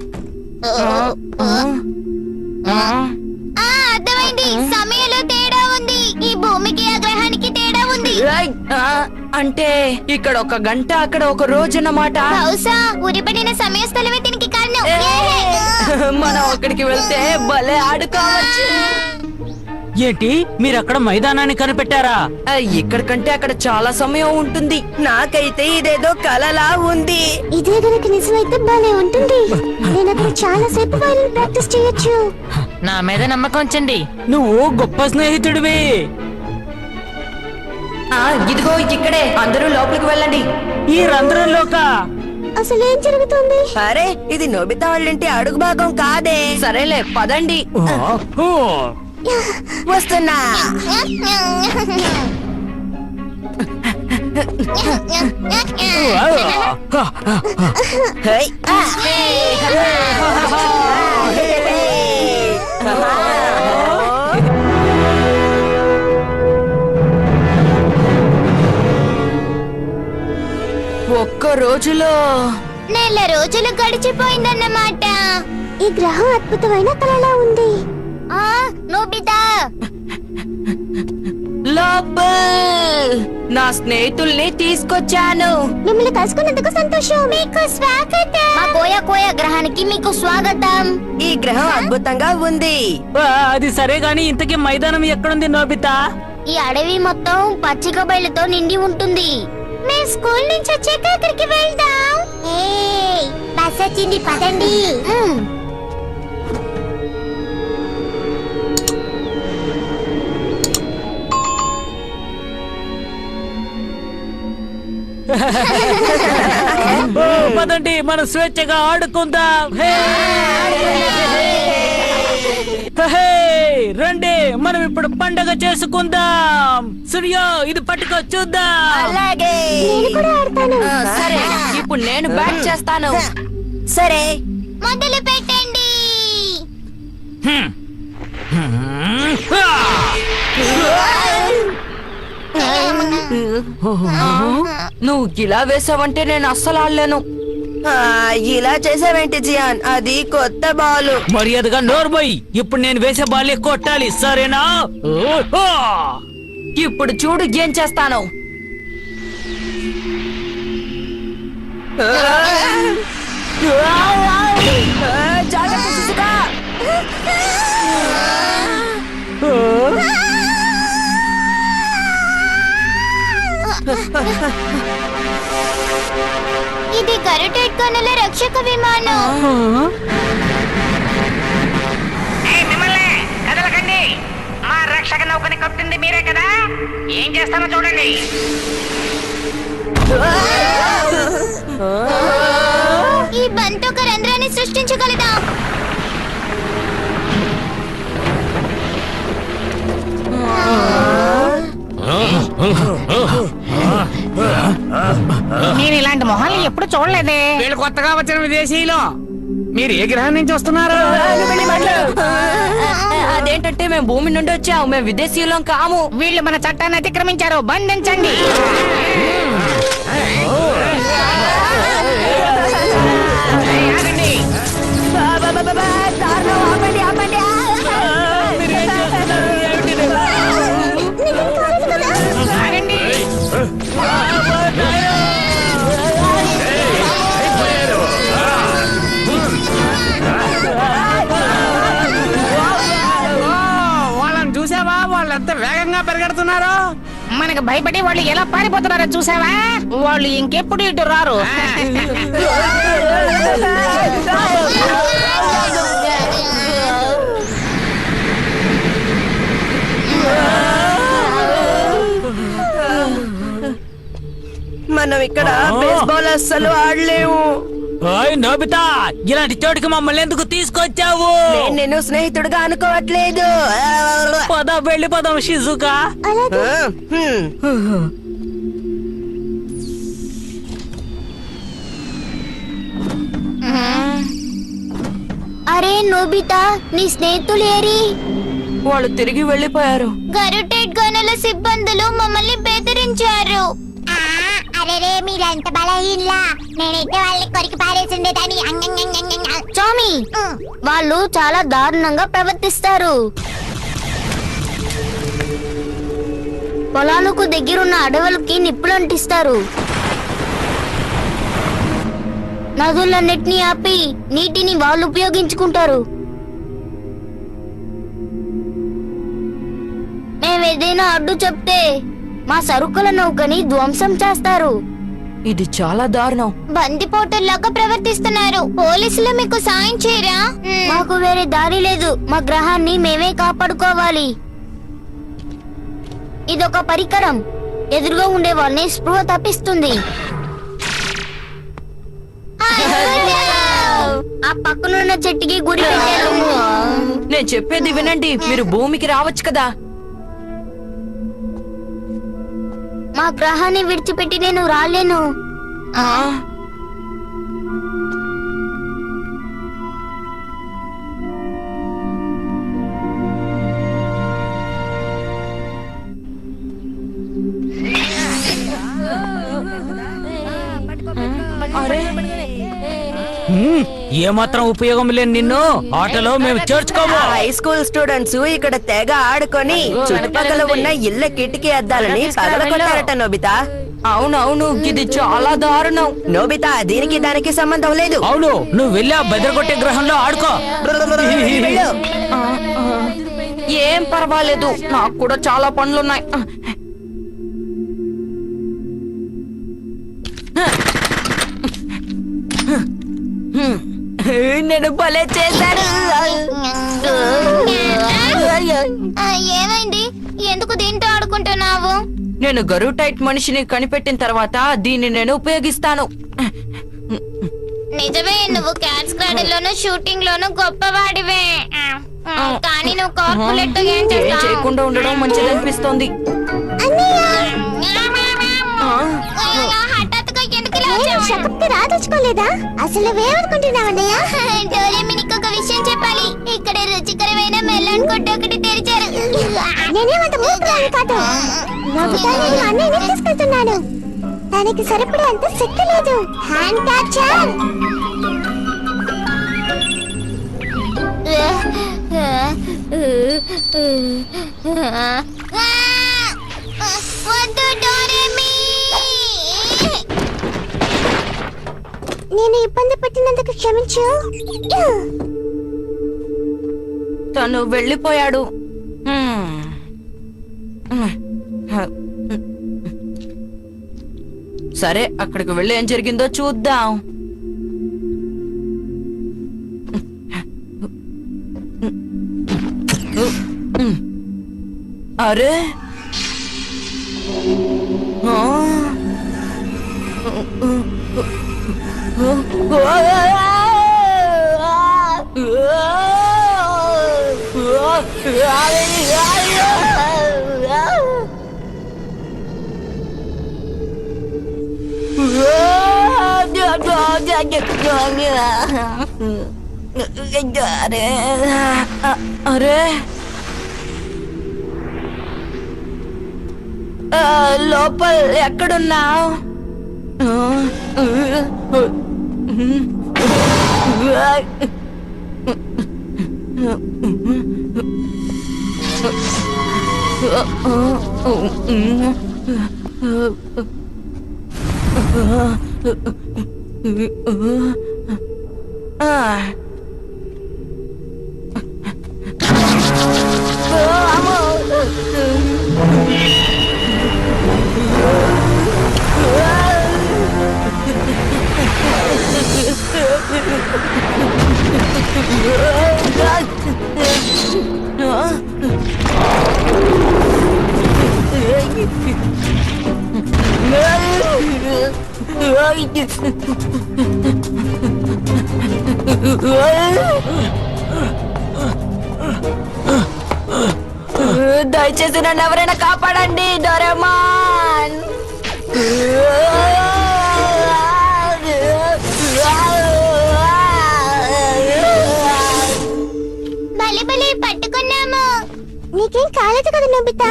అర్థమైంది. సమయంలో తేడా ఉంది. ఈ భూమికి ఆ గ్రహానికి తేడా ఉంది.
అంటే ఇక్కడ 1 గంట, అక్కడ 1 రోజు అన్నమాట.
బహుశా ఉరిపడిన సమయ స్థలమే దీనికి కారణం.
మనం అక్కడికి వెళ్తే భలే ఆడుకోవచ్చు.
ఏంటి, మీరు అక్కడ మైదానాన్ని కనిపెట్టారా?
ఇక్కడ కంటే అక్కడ చాలా సమయం ఉంటుంది.
నాకైతే ఇదేదో కలలా ఉంది.
ఇదే గనక నిజమైతే బానే ఉంటుంది. నేను అక్కడ చాలా సేపు వైలిన్ ప్రాక్టీస్ చేయొచ్చు.
నా మీద నమ్మకం ఉంచండి.
నువ్వు గొప్ప స్నేహితుడివి.
ఇదిగో ఇక్కడే. అందరూ లోపలికి వెళ్ళండి.
ఈ రంధ్రంలోకా?
అసలు ఏం జరుగుతుంది?
అరే, ఇది నోబితా వాళ్ళంటే అడుగు భాగం కాదే.
సరేలే, పదండి.
వస్తున్నా. హై.
ఒక్క రోజులో
నెల రోజులు గడిచిపోయిందన్నమాట. ఈ గ్రహం అద్భుతమైన కళలా ఉంది. నోబితా,
లోపల్ నా స్నేహితుల్ని తీసుకొచ్చాను.
మిమ్మల్ని కలుసుకున్నందుకు సంతోషం. మీకు స్వాగతం. మా కోయా కోయా గ్రహానికి మీకు స్వాగతం.
ఈ గ్రహం అద్భుతంగా ఉంది.
అది సరే గాని ఇంతకీ మైదానం ఎక్కడుంది నోబితా?
ఈ అడవి మొత్తం పచ్చిక బయలుతో నిండి ఉంటుంది. మేము స్కూల్ నుంచి వచ్చాక అక్కడికి వెళ్దాం. బస్ వచ్చింది, పదండి.
పదండి మనం స్వేచ్ఛగా ఆడుకుందాం. హే! హే! రండి మనం ఇప్పుడు పండగ చేసుకుందాం. సూర్య ఇది పట్టుకో చూద్దాం.
అలాగే.
సరే ఇప్పుడు నేను బ్యాట్ చేస్తాను.
సరే.
మొదలు పెట్టండి.
నువ్వు ఇలా వేసావంటే నేను అస్సలు ఆడలేను.
ఇలా చేసావేంటి జియాన్? అది కొత్త బాలు.
మర్యాదగా నోర్మోయ్. ఇప్పుడు నేను వేసే బాలే కొట్టాలి, సరేనా?
ఇప్పుడు చూడు ఏం చేస్తాను.
జాగ్రత్త శిశుకా.
ఇది గరుటెడ్ గనుల రక్షక విమానం.
మిమ్మల్ని కదలకండి. మా రక్షక నౌకని కప్పింది మీరే కదా, ఏం చేస్తానో చూడండి.
ఈ బంతి ఒక రంధ్రాన్ని సృష్టించగలదా?
నేను ఇలాంటి మొహాలు ఎప్పుడు చూడలేదే. వీళ్ళు కొత్తగా వచ్చిన విదేశీయులు. మీరు ఏ గ్రహం నుంచి వస్తున్నారు?
అదేంటంటే మేము భూమి నుండి వచ్చాము, మేము విదేశీయులం కాము.
వీళ్ళు మన చట్టాన్ని అతిక్రమించారు, బంధించండి. ఆగండి.
దారుణం, ఆపండి, ఆపండి.
ఆగండి. వాళ్ళని చూసావా? వాళ్ళు ఎంత వేగంగా పరిగెడుతున్నారు. మనకు భయపడి వాళ్ళు ఎలా పారిపోతున్నారో చూసావా? వాళ్ళు ఇంకెప్పుడు ఇటు రారు.
మనం ఇక్కడ బేస్బాల్ అస్సలు ఆడలేము.
ఓయ్ నోబితా, ఇలాంటి చోటుకి మమ్మల్ని ఎందుకు తీసుకొచ్చావు?
నేను స్నేహితుడుగా అనుకోవట్లేదు.
పద వెళ్ళిపోదాం షిజుకా.
అరే నోబితా, నీ స్నేహితులు ఏరి?
వాళ్ళు తిరిగి వెళ్ళిపోయారు.
గరుటెడ్ గనుల సిబ్బందులు మమ్మల్ని బెదిరించారు. అరే మీరంత బలహీనలా, నేనైతే వాళ్ళని కొరికి పారేసిండేదాన్ని. స్వామి, వాళ్ళు చాలా దారుణంగా ప్రవర్తిస్తారు. పొలాలకు దగ్గరున్న అడవులకి నిప్పులు అంటిస్తారు. నదులన్నిటినీ ఆపి నీటిని వాళ్ళు ఉపయోగించుకుంటారు. మేమేదైనా అడ్డు చెప్తే మా సరుకుల నౌకని ధ్వంసం చేస్తారు.
ఇది చాలా దారుణం.
బందిపోటుల్లాగా ప్రవర్తిస్తున్నారు. పోలీసులు మీకు సాయం చేయరా? మాకు వేరే దారి లేదు. మా గ్రహాన్ని మేమే కాపాడుకోవాలి. ఇదొక పరికరం. ఎదురుగా ఉండే వాళ్ళని స్పృహ తప్పిస్తుంది. ఆ పక్కనున్న చెట్టుకి గురి పెట్టారు.
నేను చెప్పేది వినండి, మీరు భూమికి రావచ్చు కదా.
మా గ్రహాన్ని విడిచిపెట్టి నేను రాలేను.
ఆ, అరే
ఏమాత్రం ఉపయోగం లేని నిన్ను ఆటలో మేము చేర్చుకోము.
హై స్కూల్ స్టూడెంట్స్ ఇక్కడ తెగ ఆడుకొని చుట్టుపక్కల ఉన్న ఇళ్ళ కిటికీ అద్దాలని పగలగొట్టారట నోబితా.
అవునవును, ఇది చాలా దారుణం.
నోబితా దీనికి దానికి సంబంధం లేదు.
అవును, నువ్వు వెళ్ళి ఆ బెదరగొట్టే గ్రహంలో ఆడుకో.
వెళ్ళు.
ఏం పర్వాలేదు, నాకు కూడా చాలా పనులున్నాయి. నేను భలే చేశాను.
ఏమైంది? ఎందుకు దీంతో ఆడుకుంటున్నావు?
నేను గరువు టైట్ మనిషిని కనిపెట్టిన తర్వాత దీన్ని నేను ఉపయోగిస్తాను.
నిజమే, నువ్వు క్యాట్స్ క్రాడల్లోను షూటింగ్ లోను గొప్పవాడివే. కానీ నువ్వు కార్పొరేట్ ఏం
ఏం
చేస్తావు?
చేయకుండా ఉండడం మంచిది అనిపిస్తోంది.
హఠాత్తుగా ఎందుకు ఇలా వచ్చావు? శక్తి రాదలుచుకోలేదా? అసలు ఏమనుకుంటున్నావన్నయ్య? డోరేమినికి ఒక విషయం చెప్పాలి. ఇక్కడ రుచికరమైన మెలన్ కొట్టు ఒకటి తెరిచారు. నేనేమంత మూర్ఖురాలు కాదు. నోబితాని అన్నయ్యని తీసుకెళ్తున్నాను. దానికి సరిపడే అంత శక్తి లేదు. Hand catcher. వద్దు డోరేమి. నేను ఇబ్బంది పెట్టినందుకు క్షమించు.
తను వెళ్ళిపోయాడు. సరే, అక్కడికి వెళ్ళి ఏం జరిగిందో చూద్దాం. అరే అరే లోపల ఎక్కడున్నావు? దయచేసి నన్ను ఎవరైనా కాపాడండి, డోరేమాన్.
బలి పట్టుకున్నాము. నీకేం కాలేదు కదా నోబితా?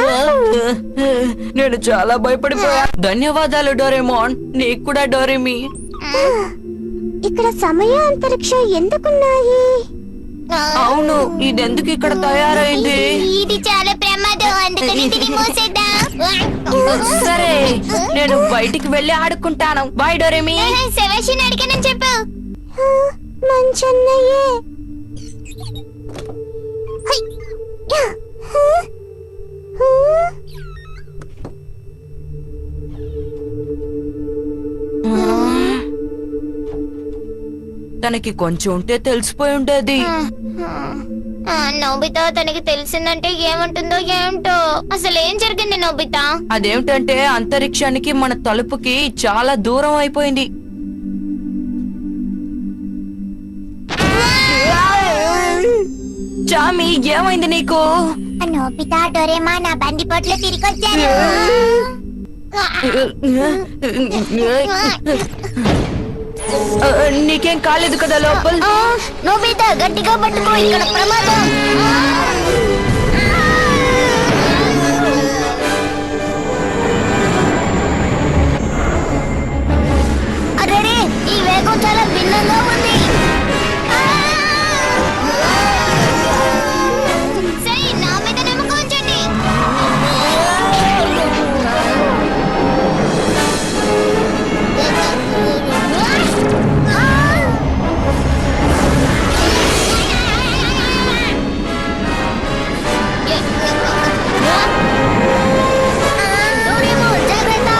నేను చాలా భయపడిపోయా. ధన్యవాదాలు డోరేమాన్. నీకు కూడా డోరేమి.
ఇక్కడ సమయ అంతరిక్షం ఎందుకున్నాయి?
అవును, ఇదెందుకు ఇక్కడ తయారైంది?
ఇది చాలా ప్రమాదం, అందుకని దీన్ని మూసేద్దాం.
సరే, నేను బయటికి వెళ్ళి ఆడుకుంటాను. బాయ్ డోరేమి.
శివాషిని అడిగానని చెప్పు. మంచన్నయ్యే.
తనకి కొంచెం ఉంటే తెలిసిపోయి ఉండేది.
నోబితా తనకి తెలిసిందంటే ఏమంటుందో ఏమిటో. అసలు ఏం జరిగింది నోబితా?
అదేమిటంటే అంతరిక్షానికి మన తలుపుకి చాలా దూరం అయిపోయింది. చామి, ఏమైంది నీకు?
నోబితా డోరేమాన్ నా బండి పొట్లు తిరిగొచ్చారు.
నీకేం కాలేదు కదా లోపల?
నోబితా గట్టిగా పట్టుకో, ఇక్కడ ప్రమాదం. అరే, ఈ వేగం చాలా భిన్నంగా ఉంది. సరే, నా మీద నమ్మకం ఉంచండి. డోరేమోన్, జాగ్రత్త.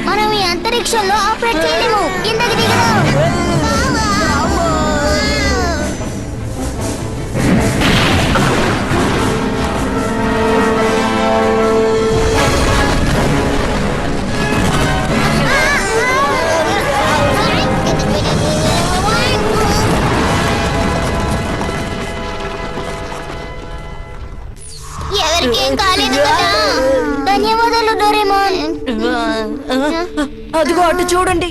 మనం ఈ అంతరిక్షంలో ఆపరేట్ చేయలేము. కిందకి దిగడం. ఎవరికేం కాలేదు కదా. ధన్యవాదాలు డోరేమోన్.
అదిగో అటు చూడండి.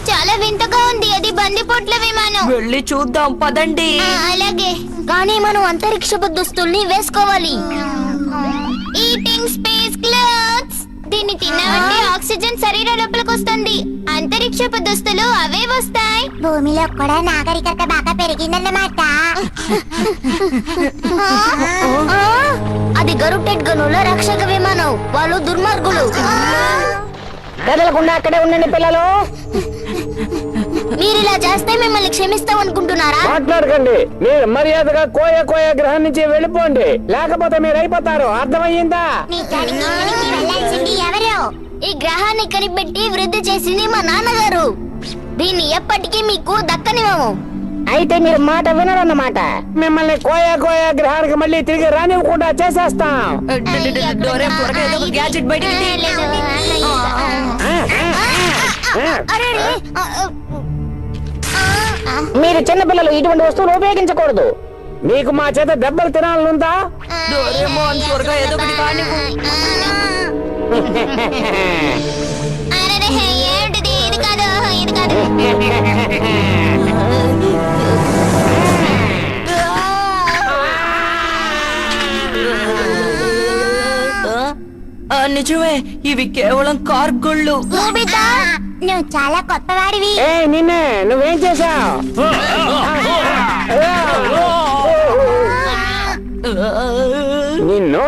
చాలా వింతగా ఉంది. అది బందిపోట్ల విమానం.
వెళ్ళి చూద్దాం పదండి.
అలాగే, కానీ మనం అంతరిక్షపు దుస్తుల్ని వేసుకోవాలి. Eating space clothes. దీన్ని తిన్నామంటే ఆక్సిజన్ శరీరం లోపలికి వస్తుంది. అంతరిక్షపు దుస్తులు అవే వస్తాయి. భూమిలో కూడా నాగరికత బాగా పెరిగిందన్నమాట. అది గరుటెడ్ గనుల రక్షక విమానం. వాళ్ళు దుర్మార్గులు.
కదలకుండా అక్కడే ఉండండి పిల్లలు.
మీరు ఇలా చేస్తే మిమ్మల్ని క్షమిస్తాం అనుకుంటున్నారా?
మాట్లాడకండి. మీరు మర్యాదగా కోయ గ్రహం నుంచి వెళ్ళిపోండి, లేకపోతే మీరు అయిపోతారు. అర్థమయ్యిందా?
ఈ గ్రహాన్ని కనిపెట్టి వృద్ధి చేసింది మా నాన్నగారు. దీన్ని ఎప్పటికీ మీకు దక్కనివ్వము.
అయితే మీరు మాట వినరన్నమాట. మిమ్మల్ని కోయ గ్రహానికి మళ్ళీ తిరిగి రానివ్వకుండా చేసేస్తాం.
డోరే, త్వరగా ఏదో ఒక గ్యాజెట్ బయటికి తీ.
మీరు చిన్నపిల్లలు ఇటువంటి వస్తువులు ఉపయోగించకూడదు. మీకు మా చేత దెబ్బలు తినాలనుందా?
డోరేమోన్, త్వరగా ఏదో ఒకటి కానివ్వు.
ఏంటిది? ఇది కాదు, ఇది కాదు.
నిజమే, ఇవి కేవలం కార్గొళ్ళు.
నోబితా, నువ్వు చాలా కొత్తవాడివి.
నిన్నే నువ్వేం చేశావు? నిన్ను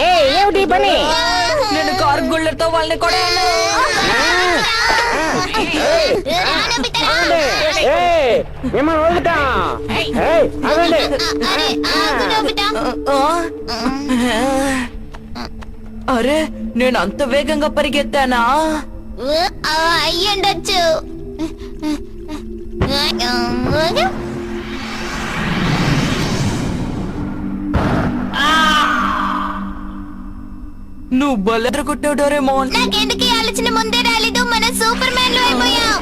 ఏమిటి పని?
నేను కార్గొళ్ళతో వాళ్ళని కూడా
మిమ్మల్ని వదులుతా.
అరే, నేను అంత వేగంగా పరిగెత్తానా?
అయ్యుండొచ్చు.
నువ్వు బలెదర కొట్టావు డోరేమోన్.
నాకెందుకు ఆలోచన ముందే రాలేదు. మనం సూపర్ మ్యాన్ లో అయిపోయాం.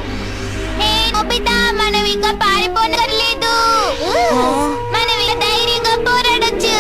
నోబితా, మనం ఇంకా పారిపోనలేదు. మనం ఇలా ధైర్యంగా పోరాడొచ్చు.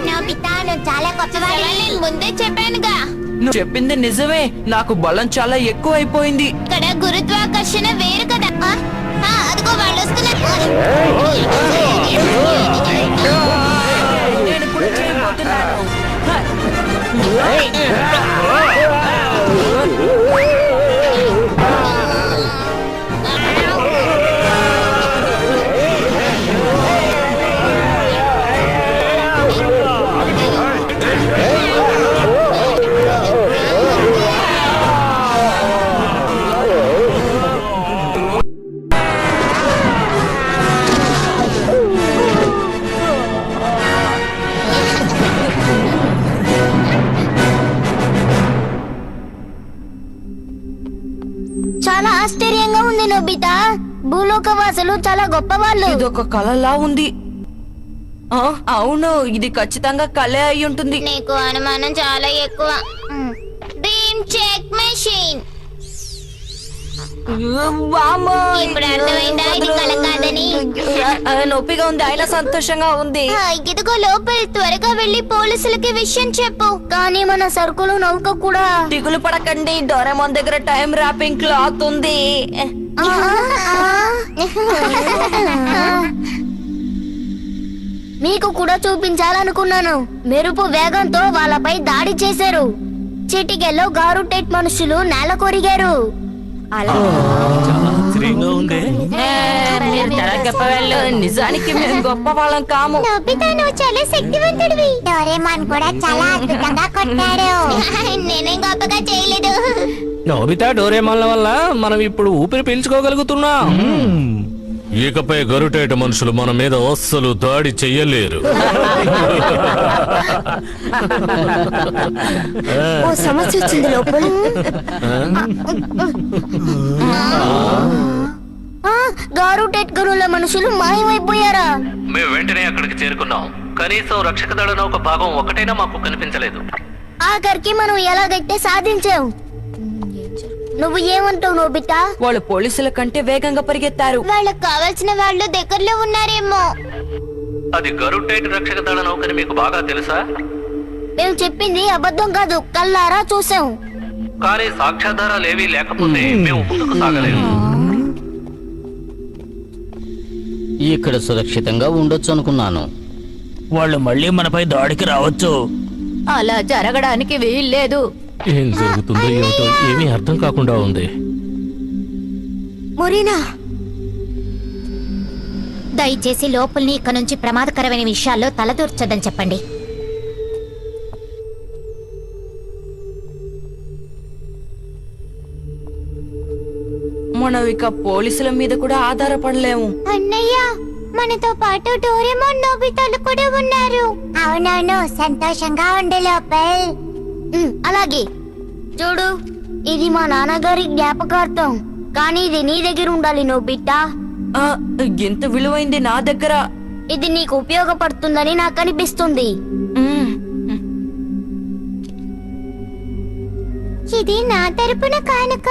నోబితా, నువ్వు చాలా కొత్తవాడివి. నేను ముందే చెప్పానుగా.
నువ్వు చెప్పింది నిజమే. నాకు బలం చాలా ఎక్కువ అయిపోయింది.
ఇక్కడ గురుత్వాకర్షణ వేరు కదా. అదిగో వాళ్ళు వస్తున్నారు.
నేను కూడా చేయబోతున్నాను.
చాలా ఆశ్చర్యంగా ఉంది నోబితా. భూలోకవాసులు చాలా గొప్ప వాళ్ళు.
ఇదొక కళలా ఉంది. ఆ, అవును, ఇది ఖచ్చితంగా కళే అయి ఉంటుంది.
నీకు అనుమానం చాలా ఎక్కువ. Beam check machine.
వామ్మో,
ఇప్పుడు అర్థమైందా ఇది కళ కాదని?
నొప్పిగా ఉంది, అయినా సంతోషంగా ఉంది.
ఇదిగో లోపల త్వరగా వెళ్ళి పోలీసులకి విషయం చెప్పు. కానీ మన సరుకులు నౌక కూడా.
దిగులు పడకండి, డోరేమోన్ దగ్గర టైం ర్యాపింగ్ క్లాత్ ఉంది.
మీకు కూడా చూపించాలనుకున్నాను. మెరుపు వేగంతో వాళ్ళపై దాడి చేశారు. చిటికెల్లో గారుటెట్ మనుషులు నేల కొరిగారు.
చాలా ఆశ్చర్యంగా ఉంది.
నిజానికి మేము గొప్ప వాళ్ళం కాము.
నోబితా, నువ్వు చాలా శక్తివంతుడివి. డోరేమాన్ కూడా చాలా అద్భుతంగా కొట్టాడు. నేనేం గొప్పగా చేయలేదు.
నోబితా డోరేమాన్ల వల్ల మనం ఇప్పుడు ఊపిరి పీల్చుకోగలుగుతున్నాం.
ఇకపై గరుటేట మనుషులు మన మీద అస్సలు దాడి చెయ్యలేరు.
ఓ సమస్య వచ్చింది లోపల.
గారుటెట్ గనుల మనుషులు మాయమైపోయారా?
మేము వెంటనే అక్కడికి చేరుకున్నాం. కనీసం రక్షక దళ నౌక భాగం ఒకటైనా మాకు కనిపించలేదు.
ఆఖరికి మనం ఎలాగైతే సాధించాం. నువ్వు ఏమంటావు నోబితా?
వాళ్ళు పోలీసుల కంటే వేగంగా పరిగెత్తారు.
వాళ్ళకి కావాల్సిన వాళ్ళు దగ్గరలో ఉన్నారేమో.
అది గరుటేట్ రక్షక దళ నౌకని మీకు బాగా తెలుసా?
మేము చెప్పింది అబద్ధం కాదు, కల్లారా చూసాం.
కానీ సాక్ష్యాధారాలు ఏవీ లేకపోతే మేము ముందుకు సాగలేము.
ఇక్కడ సురక్షితంగా ఉండొచ్చు అనుకున్నాను.
వాళ్ళు మళ్ళీ మనపై దాడికి రావచ్చు.
అలా జరగడానికి వీల్లేదు.
ఏం జరుగుతుందో ఏమిటో ఏమీ అర్థం కాకుండా ఉంది.
మురీనా,
దయచేసి లోపలిని ఇక్కడ నుంచి ప్రమాదకరమైన విషయాల్లో తలదూర్చదని చెప్పండి.
మనం ఇక పోలీసుల మీద కూడా ఆధారపడలేము.
అన్నయ్య, మనతో పాటు డోరేమోన్ నోబితాలు కూడా ఉన్నారు. అవునవును, సంతోషంగా ఉండే లోపల్. అలాగే చూడు, ఇది మా నాన్నగారి జ్ఞాపకార్థం. కానీ ఇది నీ దగ్గర ఉండాలి నోబితా.
ఆ, ఎంత విలువైంది నా దగ్గర.
ఇది నీకు ఉపయోగపడుతుందని నాకు అనిపిస్తుంది.
మ్మ్.
ఇది నా తరపున కానుక.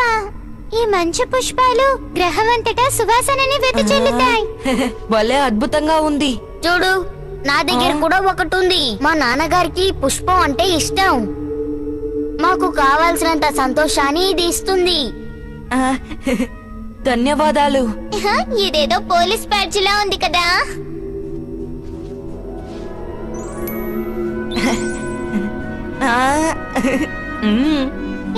ఈ మంచు పుష్పాలు గ్రహమంతటా సువాసనని వెదజల్లుతాయి.
భలే అద్భుతంగా ఉంది.
చూడు, నా దగ్గర కూడా ఒకటి ఉంది. మా నాన్నగారికి పుష్పం అంటే ఇష్టం. మాకు కావాల్సినంత సంతోషాన్ని ఇది ఇస్తుంది.
ఆ, ధన్యవాదాలు.
ఇదేదో పోలీస్ బ్యాడ్జ్ లా ఉంది కదా.
ఆ, మ్మ్.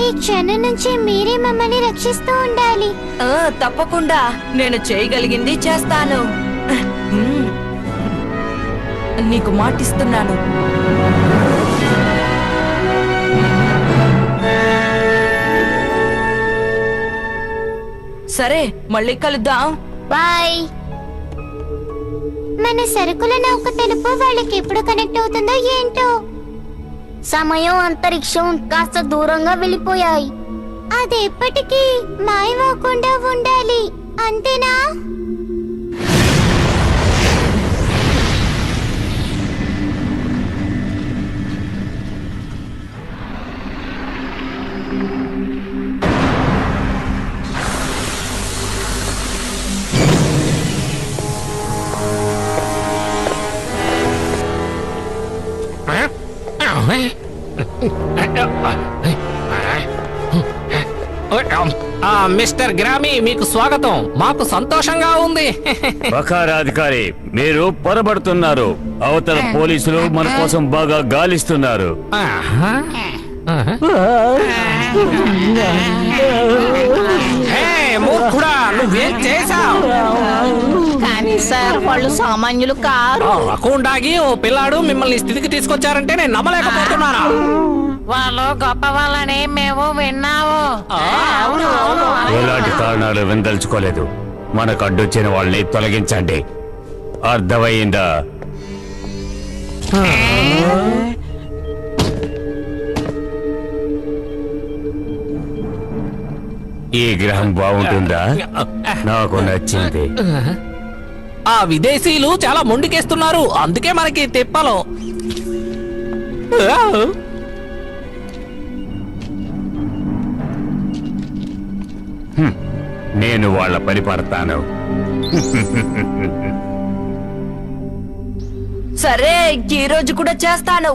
ఈ క్షణం నుంచి మీరే మమ్మల్ని రక్షిస్తూ ఉండాలి.
ఆ, తప్పకుండా నేను చేయగలిగింది చేస్తాను. మ్మ్. నీకు మాటిస్తున్నాను. సరే, మళ్ళీ కలుద్దాం.
బాయ్. మన సరుకుల నౌక తెలుపు వాళ్ళకి ఎప్పుడు కనెక్ట్ అవుతుందో ఏంటో. సమయం, అంతరిక్షం కాస్త దూరంగా వెళ్ళిపోయాయి. అది ఎప్పటికీ మాయమవకుండా ఉండాలి, అంతేనా?
మిస్టర్ గ్రామీ, మీకు స్వాగతం. మాకు సంతోషంగా ఉంది.
బకారాధికారి, మీరు పొరబడుతున్నారు. అవతల పోలీసులు మన కోసం బాగా గాలిస్తున్నారు.
ఆహా. ఆహా. మూర్ఖుడా, నువ్వేం చేశావు?
కానీ సార్, వాళ్ళు సామాన్యులు కారు.
అకౌండాగి ఓ పిల్లాడు మిమ్మల్ని స్థితికి తీసుకొచ్చారంటే నేను నమ్మలేకపోతున్నాను.
వాళ్ళు గొప్ప వాళ్ళని మేము విన్నాము.
ఎలాంటి కారణాలు విందల్చుకోలేదు. మనకు అడ్డొచ్చిన వాళ్ళని తొలగించండి, అర్థమయ్యిందా? ఈ గ్రహం బాగుంటుందా? నాకు నచ్చింది.
ఆ విదేశీయులు చాలా మొండికేస్తున్నారు, అందుకే మనకి తిప్పలు.
నేను వాళ్ళ పని పడతాను.
సరే, ఈ రోజు కూడా చేస్తాను.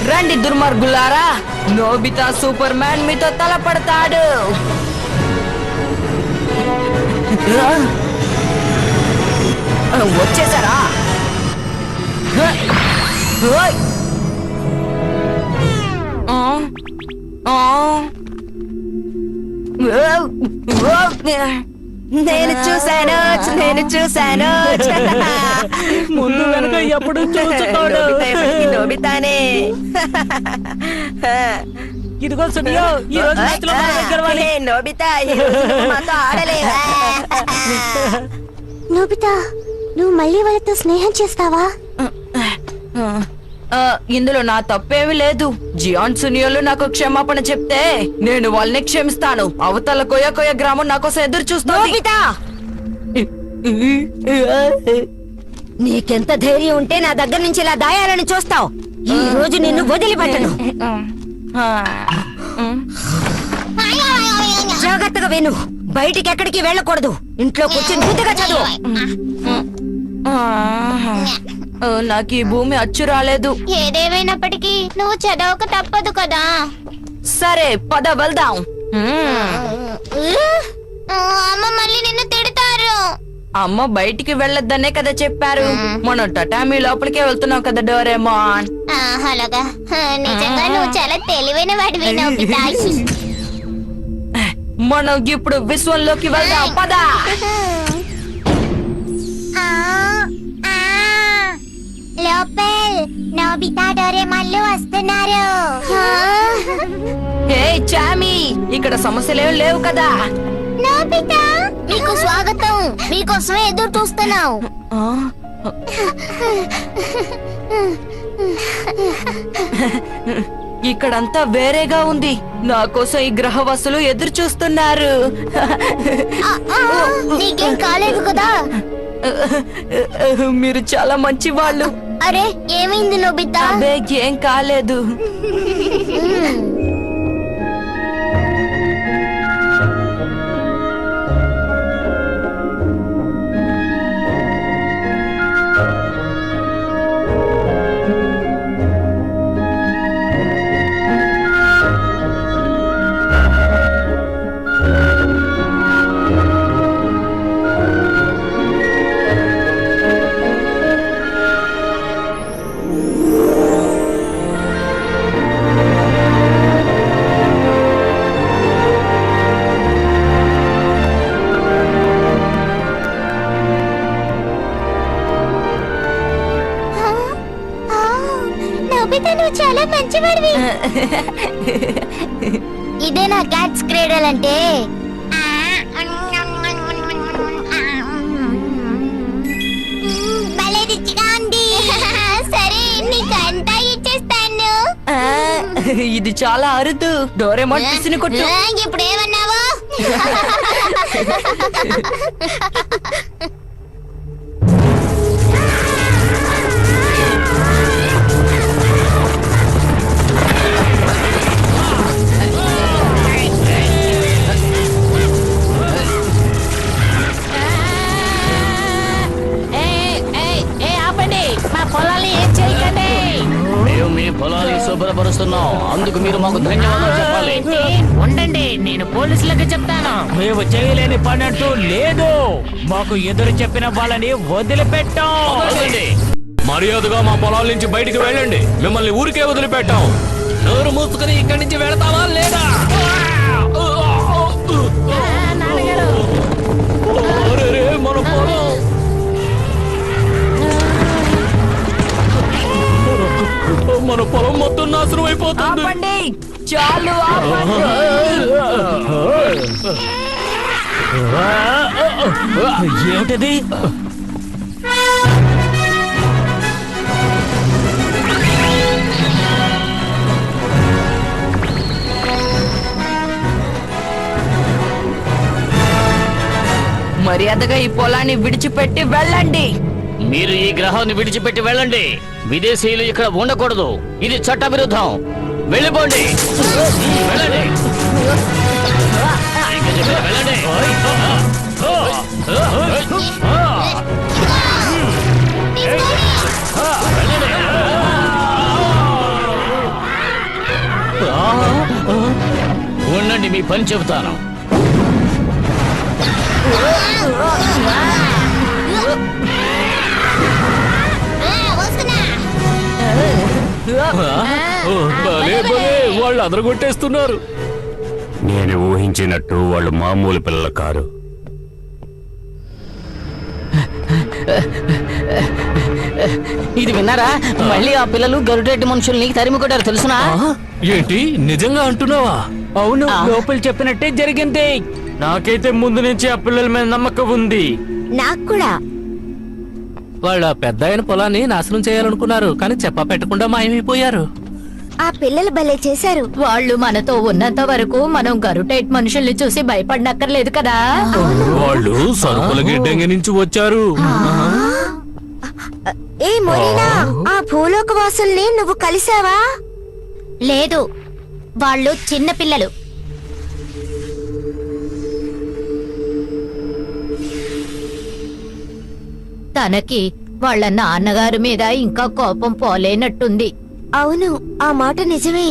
రండి దుర్మార్గులారా, నోబితా సూపర్ మ్యాన్ మీతో తలపడతాడు. వచ్చేసారా?
నేను చూశాను.
ముందు వెనక ఎప్పుడు చూసుకోడు.
నోబితా ఎప్పటికీ నోబితానే.
ఇదిగో సునియో, ఈ రోజు మ్యాచ్ లో మనమే గెలవాలి.
హే, నోబితా ఈ రోజు నువ్వు మాతో ఆడలేవా?
నోబితా, నువ్వు మళ్ళీ వాళ్ళతో స్నేహం చేస్తావా?
ఇందులో నా తప్పేమీ లేదు. జియాన్ సునియోలు నాకు క్షమాపణ చెప్తే నేను వాళ్ళని క్షమిస్తాను. అవతల కొయ్య గ్రామం నా కోసం ఎదురు చూస్తుంది.
నీకెంత ధైర్యం ఉంటే నా దగ్గర నుంచి ఇలా దాయాలని చూస్తావు? ఈ రోజు నిన్ను వదిలిపెట్టను. జాగ్రత్తగా విను, బయటికి ఎక్కడికి వెళ్ళకూడదు. ఇంట్లో కూర్చొని బుద్ధిగా చదువు.
నాకు ఈ భూమి అచ్చు రాలేదు.
ఏదేమైనప్పటికీ నువ్వు చదవక తప్పదు కదా.
సరే, పద వెళ్దాం.
అమ్మ మళ్ళీ నిన్ను తిడతారు.
అమ్మ బయటికి వెళ్ళొద్దనే కదా చెప్పారు. మనం టటామీ లోపలికే వెళ్తున్నాం కదా డోరేమాన్.
అలాగా, నిజంగా నువ్వు చాలా తెలివైన వాడివి నోబితా.
మనం ఇప్పుడు విశ్వంలోకి వెళ్దాం, పద.
లోపల్ నోబితా డోరేమాన్లు వస్తున్నారు.
హే చామీ, ఇక్కడ సమస్యలేం లేవు కదా?
నోబితా, మీకు స్వాగతం. మీకోసమే ఎదురు చూస్తున్నావు.
ఇక్కడంతా వేరేగా ఉంది. నా కోసం ఈ గ్రహవాసులు ఎదురు చూస్తున్నారు.
నీకేం కాలేదు కదా?
మీరు చాలా మంచి వాళ్ళు.
అరే, ఏమైంది నోబితా?
అదే, ఏం కాలేదు.
నోబితా, నువ్వు చాలా మంచివాడివి. ఇదే నా క్యాట్స్ క్రీడల్ అంటే. భలే రుచిగా ఉంది. సరే, నీకు అంతా ఇచ్చేస్తాను.
ఇది చాలా అరుదు. డోరేమాన్ పిసిని కొట్టు.
ఇప్పుడు ఏమన్నావు?
మేము మీ పొలాన్ని శుభ్రపరుస్తున్నాం, అందుకు మీరు మాకు ధన్యవాదాలు చెప్పాలి.
ఉండండి, నేను పోలీసులకు చెప్తాను.
మేము చేయలేని పని అంటూ లేదు. మాకు ఎదురు చెప్పిన వాళ్ళని వదిలిపెట్టాం.
వదలండి. మర్యాదగా మా పొలాల నుంచి బయటికి వెళ్ళండి. మిమ్మల్ని ఊరికే వదిలిపెట్టాం.
నోరు మూసుకుని ఇక్కడి నుంచి వెళతావా లేదా?
అరెరే, మన పొలం. మన పొలం మొత్తం నాశనం అయిపోతుంది.
ఆపండి, చాలు ఆపండి.
ఏమిటది?
మర్యాదగా ఈ పొలాన్ని విడిచిపెట్టి వెళ్ళండి.
మీరు ఈ గ్రహాన్ని విడిచిపెట్టి వెళ్ళండి. విదేశీయులు ఇక్కడ ఉండకూడదు. ఇది చట్ట విరుద్ధం. వెళ్ళిపోండి. వెళ్ళండి. ఇంకా చెప్పాను, వెళ్ళండి. ఉండండి, మీ పని చెబుతాను.
భలే భలే, వాళ్ళు అదరగొట్టేస్తున్నారు.
నేను ఊహించినట్టు వాళ్ళు మామూలు పిల్లలు కారు.
ఇది విన్నారా? మళ్ళీ ఆ పిల్లలు గరుడెడ్డి మనుషుల్ని తరిమి కొట్టారు, తెలుసునా?
ఏంటి, నిజంగా అంటున్నావా?
అవును, లోపల చెప్పినట్టే జరిగింది. నాకైతే ముందు నుంచి ఆ పిల్లల మీద నమ్మకం ఉంది.
నాకు కూడా.
వాళ్ళ పెద్ద అయిన పొలాన్ని నాశనం చేయాలనుకున్నారు, కానీ చెప్ప పెట్టకుండా మాయమైపోయారు.
ఆ పిల్లలు భలే చేశారు.
వాళ్ళు మనతో ఉన్నంత వరకు మనం గరుటైట్ మనుషుల్ని చూసి భయపడనక్కర్లేదు కదా.
వాళ్ళు సరుకుల గిడ్డంగి నుంచి వచ్చారు.
ఏ మొరీనా, ఆ భూలోక వాసుల్ని నువ్వు కలిసావా?
లేదు, వాళ్ళు చిన్న పిల్లలు.
తనకి వాళ్ళ నాన్నగారి మీద ఇంకా కోపం పోలేనట్టుంది.
అవును, ఆ మాట నిజమే.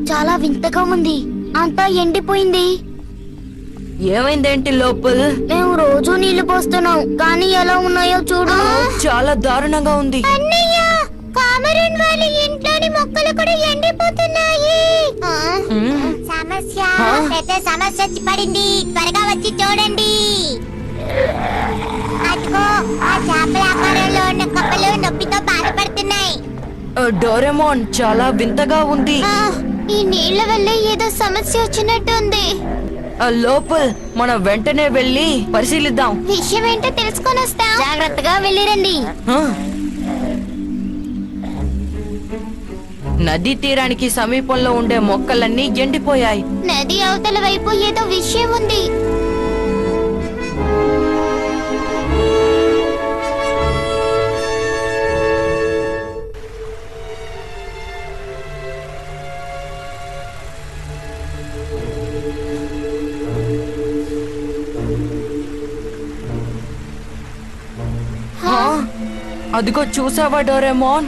చాలా వింతగా ఉంది, అంతా ఎండిపోయింది.
ఏమైందేంటి లోపల?
మేము రోజు నీళ్లు పోస్తున్నాం, కానీ ఎలా ఉన్నాయో చూడు.
చాలా దారుణంగా ఉంది.
అన్నయ్య, కామరన్ వాళ్ళ ఇంట్లోని మొక్కలు కూడా ఎండిపోతున్నాయి. సమస్య, పెద్ద సమస్య వచ్చి పడింది. త్వరగా వచ్చి చూడండి. అదిగో, ఆ చేపల ఆకారంలో ఉన్న కప్పలు నొప్పితో బాధపడుతున్నాయి.
డోరెమోన్, చాలా వింతగా ఉంది.
ఈ నీళ్ల వల్ల ఏదో సమస్య వచ్చినట్టు ఉంది.
లోపల మనం వెంటనే వెళ్ళి పరిశీలిద్దాం.
విషయం ఏంటో తెలుసుకొని వస్తాం. జాగ్రత్తగా వెళ్ళిరండి.
నదీ తీరానికి సమీపంలో ఉండే మొక్కలన్నీ ఎండిపోయాయి.
నది అవతల వైపు ఏదో విషయం ఉంది.
అదిగో, చూసావా డోరెమోన్?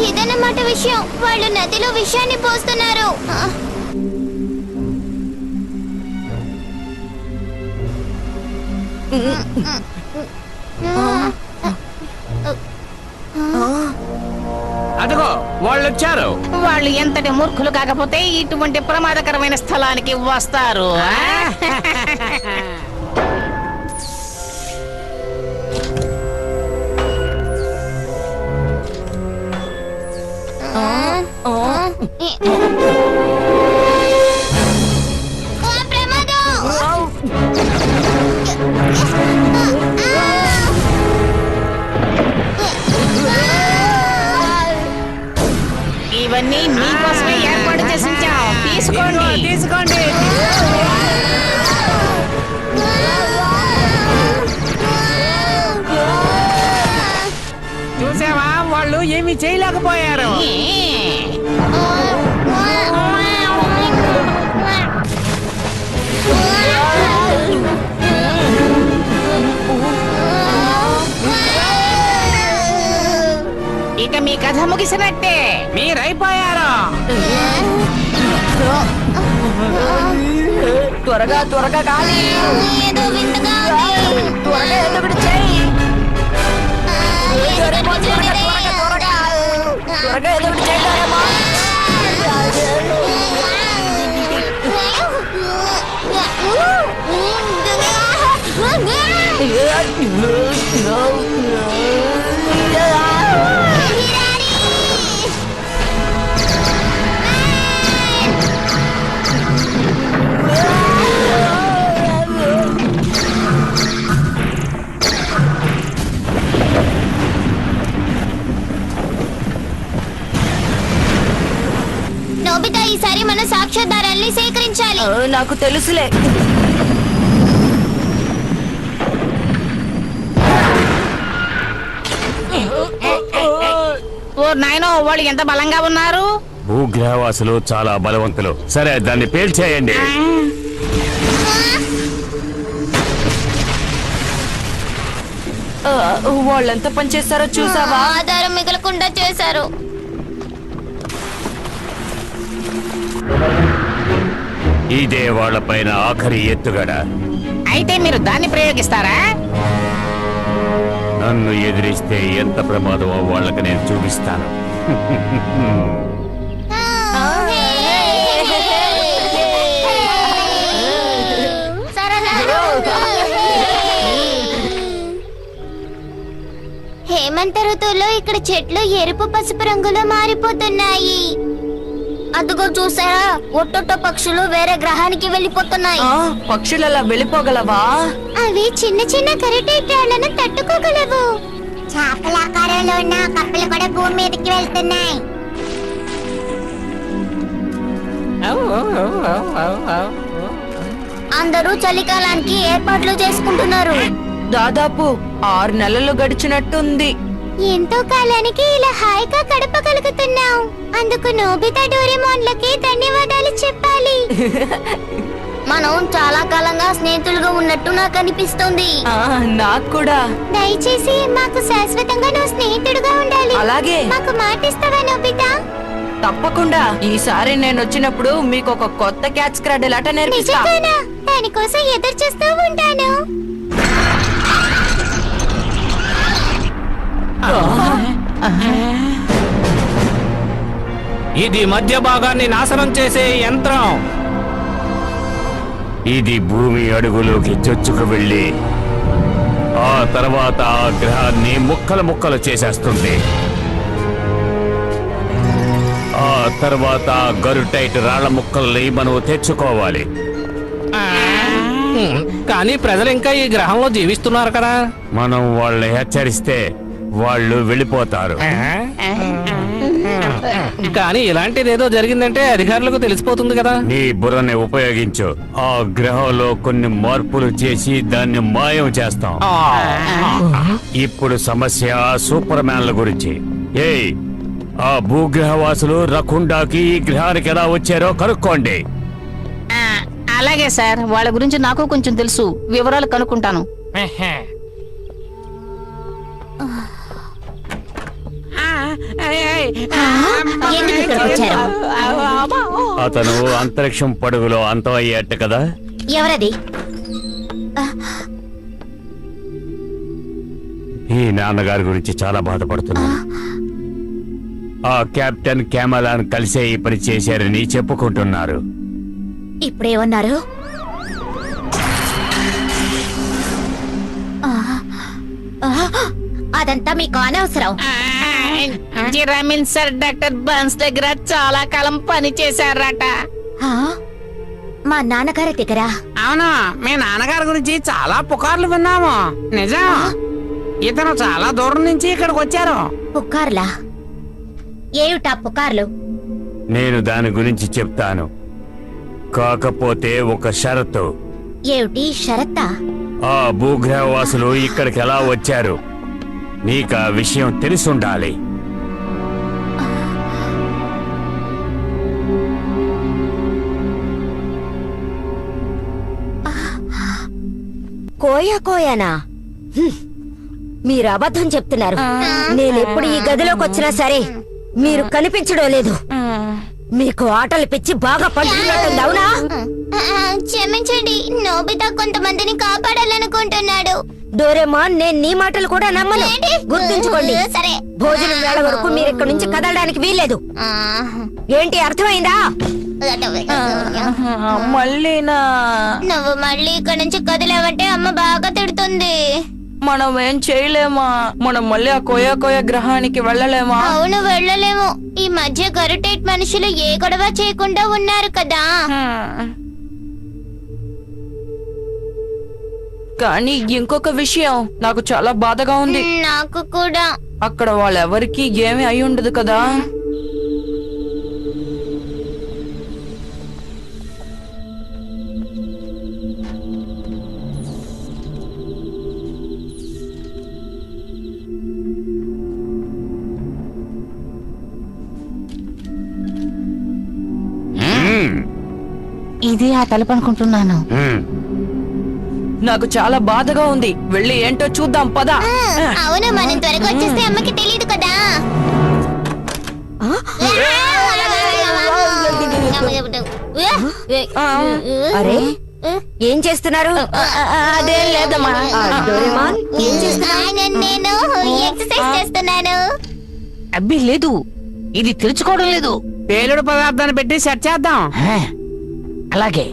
ఇదన్నమాట విషయం. వాళ్ళు నదిలో విషయాన్ని పోస్తున్నారు.
అదిగో వాళ్ళు వచ్చారు. వాళ్ళు ఎంతటి మూర్ఖులు కాకపోతే ఇటువంటి ప్రమాదకరమైన స్థలానికి వస్తారు. ఇవన్నీ మీకోసమే ఏర్పాటు చేసి ఉంచాం. తీసుకోండి, తీసుకోండి. చూసావా, వాళ్ళు ఏమీ చేయలేకపోయారు. ఇక మీ కథ ముగిసినట్టే, మీరైపోయారు.
త్వరగా త్వరగా కాలి.
ఏదో వింతగా ఉంది.
త్వరగా ఎదుగుడు చెయ్యి. త్వరగా ఎదుగుడు చెయ్యి డోరెమోన్.
నోబితా ఈసారి మన సాక్ష్యాధారాల్ని సేకరించాలి.
నాకు తెలుసులే.
ఓ నాయనో, వాళ్ళు ఎంత బలంగా ఉన్నారు.
భూగ్రహవాసులు చాలా బలవంతులు. సరే, దాన్ని పేల్చేయండి.
వాళ్ళెంత పని చేస్తారో చూసావా?
ఆధారం మిగలకుండా చేశారు.
ఇదే వాళ్ళపైన ఆఖరి ఎత్తుగడ.
అయితే మీరు దాన్ని ప్రయోగిస్తారా?
నన్ను ఎదిరిస్తే ఎంత ప్రమాదమో వాళ్ళకి నేను చూపిస్తాను.
హేమంత ఋతువులో ఇక్కడ చెట్లు ఎరుపు పసుపు రంగులో మారిపోతున్నాయి. అదుగో చూసారా, ఒట్టొట్ట పక్షులు వేరే గ్రహానికి వెళ్ళిపోతున్నాయి.
పక్షులు అలా వెళ్ళిపోగలవా?
అవి చిన్న చిన్న కరిటేట్రాలను తట్టుకోగలవు. చేపల ఆకారంలో ఉన్న కప్పలు కూడా భూమి మీదకి వెళ్తున్నాయి. అందరూ చలికాలానికి ఏర్పాట్లు చేసుకుంటున్నారు.
దాదాపు 6 నెలలు గడిచినట్టుంది.
ఎంతో కాలానికి ఇలా హాయిగా గడపగలుగుతున్నాం. అందుకు నోబితా డోరేమోన్లకి ధన్యవాదాలు చెప్పాలి. మనం చాలా కాలంగా స్నేహితులుగా ఉన్నట్టు నాకు అనిపిస్తుంది.
నాకు కూడా.
దయచేసి మాకు శాశ్వతంగా నువ్వు స్నేహితుడుగా ఉండాలి.
అలాగే.
మాకు మాటిస్తావా నోబితా?
తప్పకుండా. ఈసారి నేను వచ్చినప్పుడు మీకు ఒక కొత్త క్యాచ్ క్రాడల్ ఆట నేర్పిస్తా.
నిజంగానా? దానికోసం ఎదురు చూస్తూ ఉంటాను.
ఇది మధ్య భాగాన్ని నాశనం చేసే యంత్రం.
ఇది భూమి అడుగులోకి చొచ్చుకు వెళ్ళి ఆ తర్వాత ఆ గ్రహాన్ని ముక్కలు ముక్కలు చేసేస్తుంది. ఆ తర్వాత గరుటైట్ రాళ్ల ముక్కల్ని మనం తెచ్చుకోవాలి.
కానీ ప్రజలు ఇంకా ఈ గ్రహంలో జీవిస్తున్నారు కదా.
మనం వాళ్ళని హెచ్చరిస్తే వాళ్ళు వెళ్ళిపోతారు.
కానీ ఇలాంటిదేదో జరిగిందంటే అధికారులకు తెలిసిపోతుంది కదా.
నీ బుర్రని ఉపయోగించు. ఆ గ్రహంలో కొన్ని మార్పులు చేసి దాన్ని మాయం చేస్తాం. ఇప్పుడు సమస్య సూపర్ మ్యాన్ల గురించి. ఏయ్, ఆ భూగ్రహవాసులు రకుండాకి ఈ గ్రహానికి ఎలా వచ్చారో కనుక్కోండి.
అలాగే సార్, వాళ్ళ గురించి నాకు కొంచెం తెలుసు. వివరాలు కనుక్కుంటాను.
ఎందుకు ఇక్కడికి వచ్చారు?
అతను అంతరిక్షం పడుగులో అంతం అయ్యేట్టు కదా.
ఎవరది?
ఈ నాన్నగారి గురించి చాలా బాధపడుతున్నా. ఆ కెప్టెన్ కెమెలాన్ కలిసే ఈ పని చేశారని చెప్పుకుంటున్నారు.
ఇప్పుడేమన్నారు? అదంతా మీకు అనవసరం.
జిరామిన్ సార్ డాక్టర్ బన్స్ దగ్గర చాలా కాలం పని చేశారట.
మా నాన్నగారి దగ్గర?
అవును, మీ నాన్నగారి గురించి చాలా పుకార్లు విన్నాము. నిజం. ఇతను చాలా దూరం నుంచి ఇక్కడికి వచ్చారు.
పుకార్లా? ఏమిటా పుకార్లు?
నేను దాని గురించి చెప్తాను, కాకపోతే ఒక షరతు.
ఏమిటి షరతా?
ఆ భూగ్రహవాసులు ఇక్కడికి ఎలా వచ్చారు నీకు ఆ విషయం తెలిసుండాలి.
కోయానా? మీరు అబద్ధం చెప్తున్నారు. నేనెప్పుడు ఈ గదిలోకి వచ్చినా సరే మీరు కనిపించడం లేదు. మీకు ఆటలు పిచ్చి బాగా పడుతున్నట్టుంది, అవునా?
క్షమించండి, నోబితా కొంతమందిని కాపాడాలనుకుంటున్నాడు.
డోరేమాన్, నేను నీ మాటలు కూడా నమ్మను. గుర్తుంచుకోండి,
సరే.
భోజనం వేళ వరకు మీరు ఇక్కడ నుంచి కదలడానికి వీల్లేదు. ఏంటి, అర్థమైందా?
మళ్ళీనా?
నువ్వు మళ్ళీ ఇక్కడ నుంచి కదిలేవంటే అమ్మ బాగా తిడుతుంది.
మనం ఏం చేయలేమా? మనం మళ్ళీ ఆ కోయా గ్రహానికి వెళ్ళలేమా?
అవును, వెళ్ళలేము. ఈ మధ్య గరుటేట్ మనుషులు ఏ గొడవ చేయకుండా ఉన్నారు కదా.
కానీ ఇంకొక విషయం నాకు చాలా బాధగా ఉంది.
నాకు కూడా.
అక్కడ వాళ్ళెవరికి ఏమీ అయి ఉండదు కదా.
ఇది ఆ తలుపు అనుకుంటున్నాను.
నాకు చాలా బాధగా ఉంది. వెళ్ళి ఏంటో చూద్దాం పద.
అవును, మనం త్వరగా వచ్చేస్తే అమ్మకి తెలియదు కదా.
అరే ఏం చేస్తున్నారు?
అదేం లేదమ్మా.
డోరేమాన్ ఏం చేస్తున్నారు?
నేను ఎక్సర్సైజ్ చేస్తున్నాను.
అబ్బి లేదు, ఇది తెరుచుకోవడం లేదు. పేలుడు పదార్థాన్ని పెట్టి సెట్ చేద్దాం. అలాగే.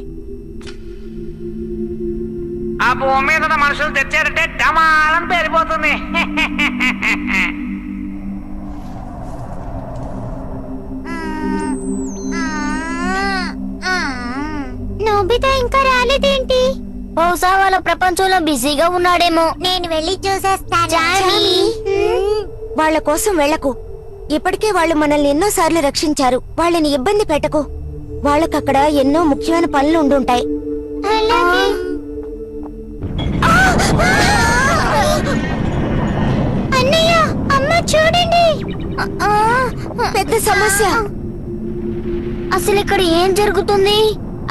ఆ భూమి మీద ఉన్న మనుషులు తెచ్చారంటే డమాలని పేరిపోతుంది.
నోబితా ఇంకా రాలేదేంటి? బహుశా వాళ్ళ ప్రపంచంలో బిజీగా ఉన్నాడేమో. నేను వెళ్ళి చూసేస్తాను.
వాళ్ళ కోసం వెళ్ళకు. ఇప్పటికే వాళ్ళు మనల్ని ఎన్నోసార్లు రక్షించారు. వాళ్ళని ఇబ్బంది పెట్టకు. వాళ్ళకక్కడ ఎన్నో ముఖ్యమైన పనులు ఉండుంటాయి.
అన్నయ్య, అమ్మ చూడండి.
పెద్ద సమస్య.
అసలు ఇక్కడ ఏం జరుగుతుంది?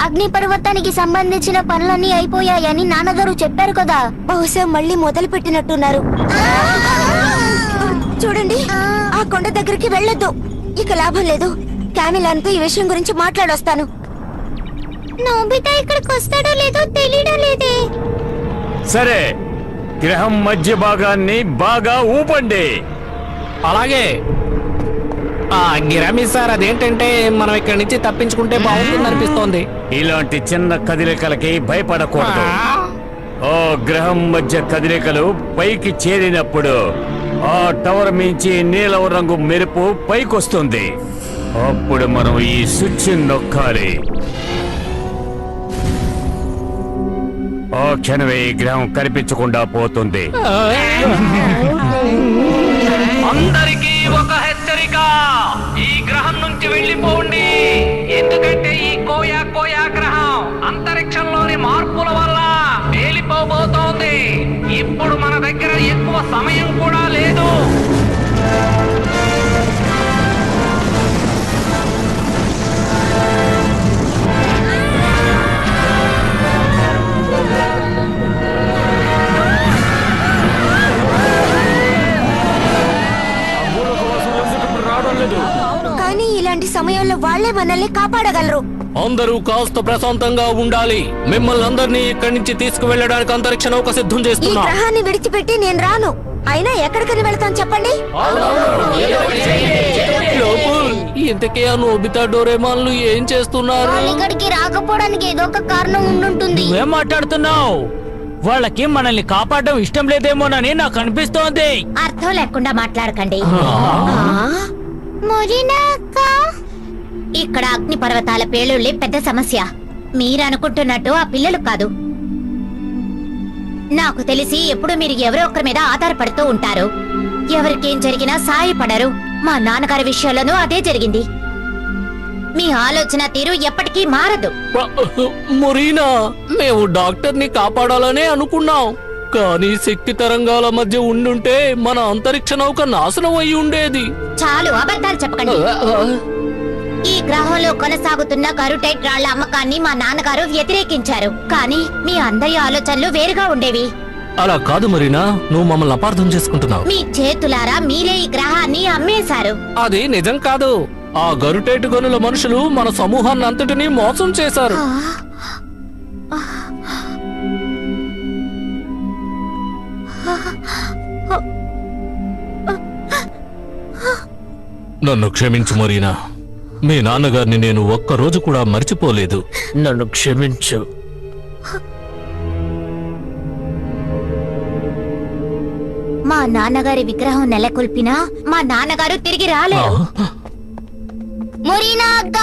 అగ్ని పర్వతానికి సంబంధించిన పనులన్నీ అయిపోయాయని నాన్నగారు చెప్పారు కదా.
బహుశా మళ్ళీ మొదలు పెట్టినట్టున్నారు. చూడండి, ఆ కొండ దగ్గరికి వెళ్ళొద్దు. ఇక లాభం లేదు. క్యామిలాన్తో ఈ విషయం గురించి మాట్లాడొస్తాను.
నోబితా ఇక్కడికి వస్తాడో లేదో తెలియడం లేదే.
సరే, గ్రహం మధ్య భాగాన్ని బాగా ఊపండి.
అలాగే. గిరామీ సార్, అదేంటంటే మనం ఇక్కడి నుంచి తప్పించుకుంటే బాగుంటుంది అనిపిస్తోంది.
ఇలాంటి చిన్న కదలికలకి భయపడకూడదు. ఆ గ్రహం మధ్య కదలికలు పైకి చేరినప్పుడు ఆ టవర్ మించి నీలం రంగు మెరుపు పైకొస్తుంది. అప్పుడు మనం ఈ స్విచ్ నొక్కాలి. ఆ క్షణమే ఈ గ్రహం కనిపించకుండా పోతుంది.
అందరికీ ఒక హెచ్చరిక, ఈ గ్రహం నుంచి వెళ్ళిపోండి. ఎందుకంటే ఈ కోయా గ్రహం అంతరిక్షంలోని మార్పుల వల్ల పేలిపోబోతోంది. ఇప్పుడు మన దగ్గర ఎక్కువ సమయం కూడా లేదు.
కానీ ఇలాంటి సమయంలో వాళ్ళే మనల్ని కాపాడగలరు.
అందరూ కాస్త ప్రశాంతంగా ఉండాలి. మిమ్మల్ని అందరినీ ఇక్కడి నుంచి తీసుకువెళ్ళడానికి అంతరిక్ష నౌక సిద్ధం
ఈ
చేస్తున్నా.
గ్రహాన్ని విడిచిపెట్టి నేను రాను. అయినా ఎక్కడికని వెళ్తాను చెప్పండి?
ఇంతకే ఆ నోబితా డోరేమాన్లు ఏం చేస్తున్నారు?
వాళ్ళు ఇక్కడికి రాకపోవడానికి ఏదో ఒక కారణం ఉండుంటుంది.
నువ్వేం మాట్లాడుతున్నావు? వాళ్ళకి మనల్ని కాపాడడం ఇష్టం లేదేమోనని నాకు అనిపిస్తోంది.
అర్థం లేకుండా మాట్లాడకండి.
మొరీనా అక్క,
ఇక్కడ అగ్ని పర్వతాల పేలుళ్ళే పెద్ద సమస్య. మీరనుకుంటున్నట్టు ఆ పిల్లలు కాదు. నాకు తెలిసి ఎప్పుడు మీరు ఎవరో ఒకరి మీద ఆధారపడుతూ ఉంటారు. ఎవరికేం జరిగినా సాయపడరు. మా నాన్నగారి విషయంలోనూ అదే జరిగింది. మీ ఆలోచన తీరు ఎప్పటికీ మారదు.
మొరీనా, మేము డాక్టర్ని కాపాడాలనే అనుకున్నాం. కానీ శక్తి తరంగాల మధ్య ఉండుంటే మన అంతరిక్ష నౌక నాశనం అయి ఉండేది.
చాలు అబద్ధాలు చెప్పకండి. ఈ గ్రహంలో కొనసాగుతున్న కరుటైట్ రాళ్ల అమ్మకాన్ని మా నాన్నగారు వ్యతిరేకించారు. కానీ మీ అందరి ఆలోచనలు వేరుగా ఉండేవి.
అలా కాదు మరీనా, నువ్వు మమ్మల్ని అపార్థం చేసుకుంటున్నావు.
మీ చేతులారా మీరే ఈ గ్రహాన్ని అమ్మేశారు.
అది నిజం కాదు. ఆ గరుటేటు గనుల మనుషులు మన సమూహాన్ని అంతటినీ మోసం చేశారు.
నన్ను క్షమించు మరీనా. మీ నాన్నగారిని నేను ఒక్కరోజు కూడా మర్చిపోలేదు.
నన్ను క్షమించు.
మా నాన్నగారి విగ్రహం నెలకొల్పినా మా నాన్నగారు తిరిగి రాలేరు.
మొరీనా అక్క,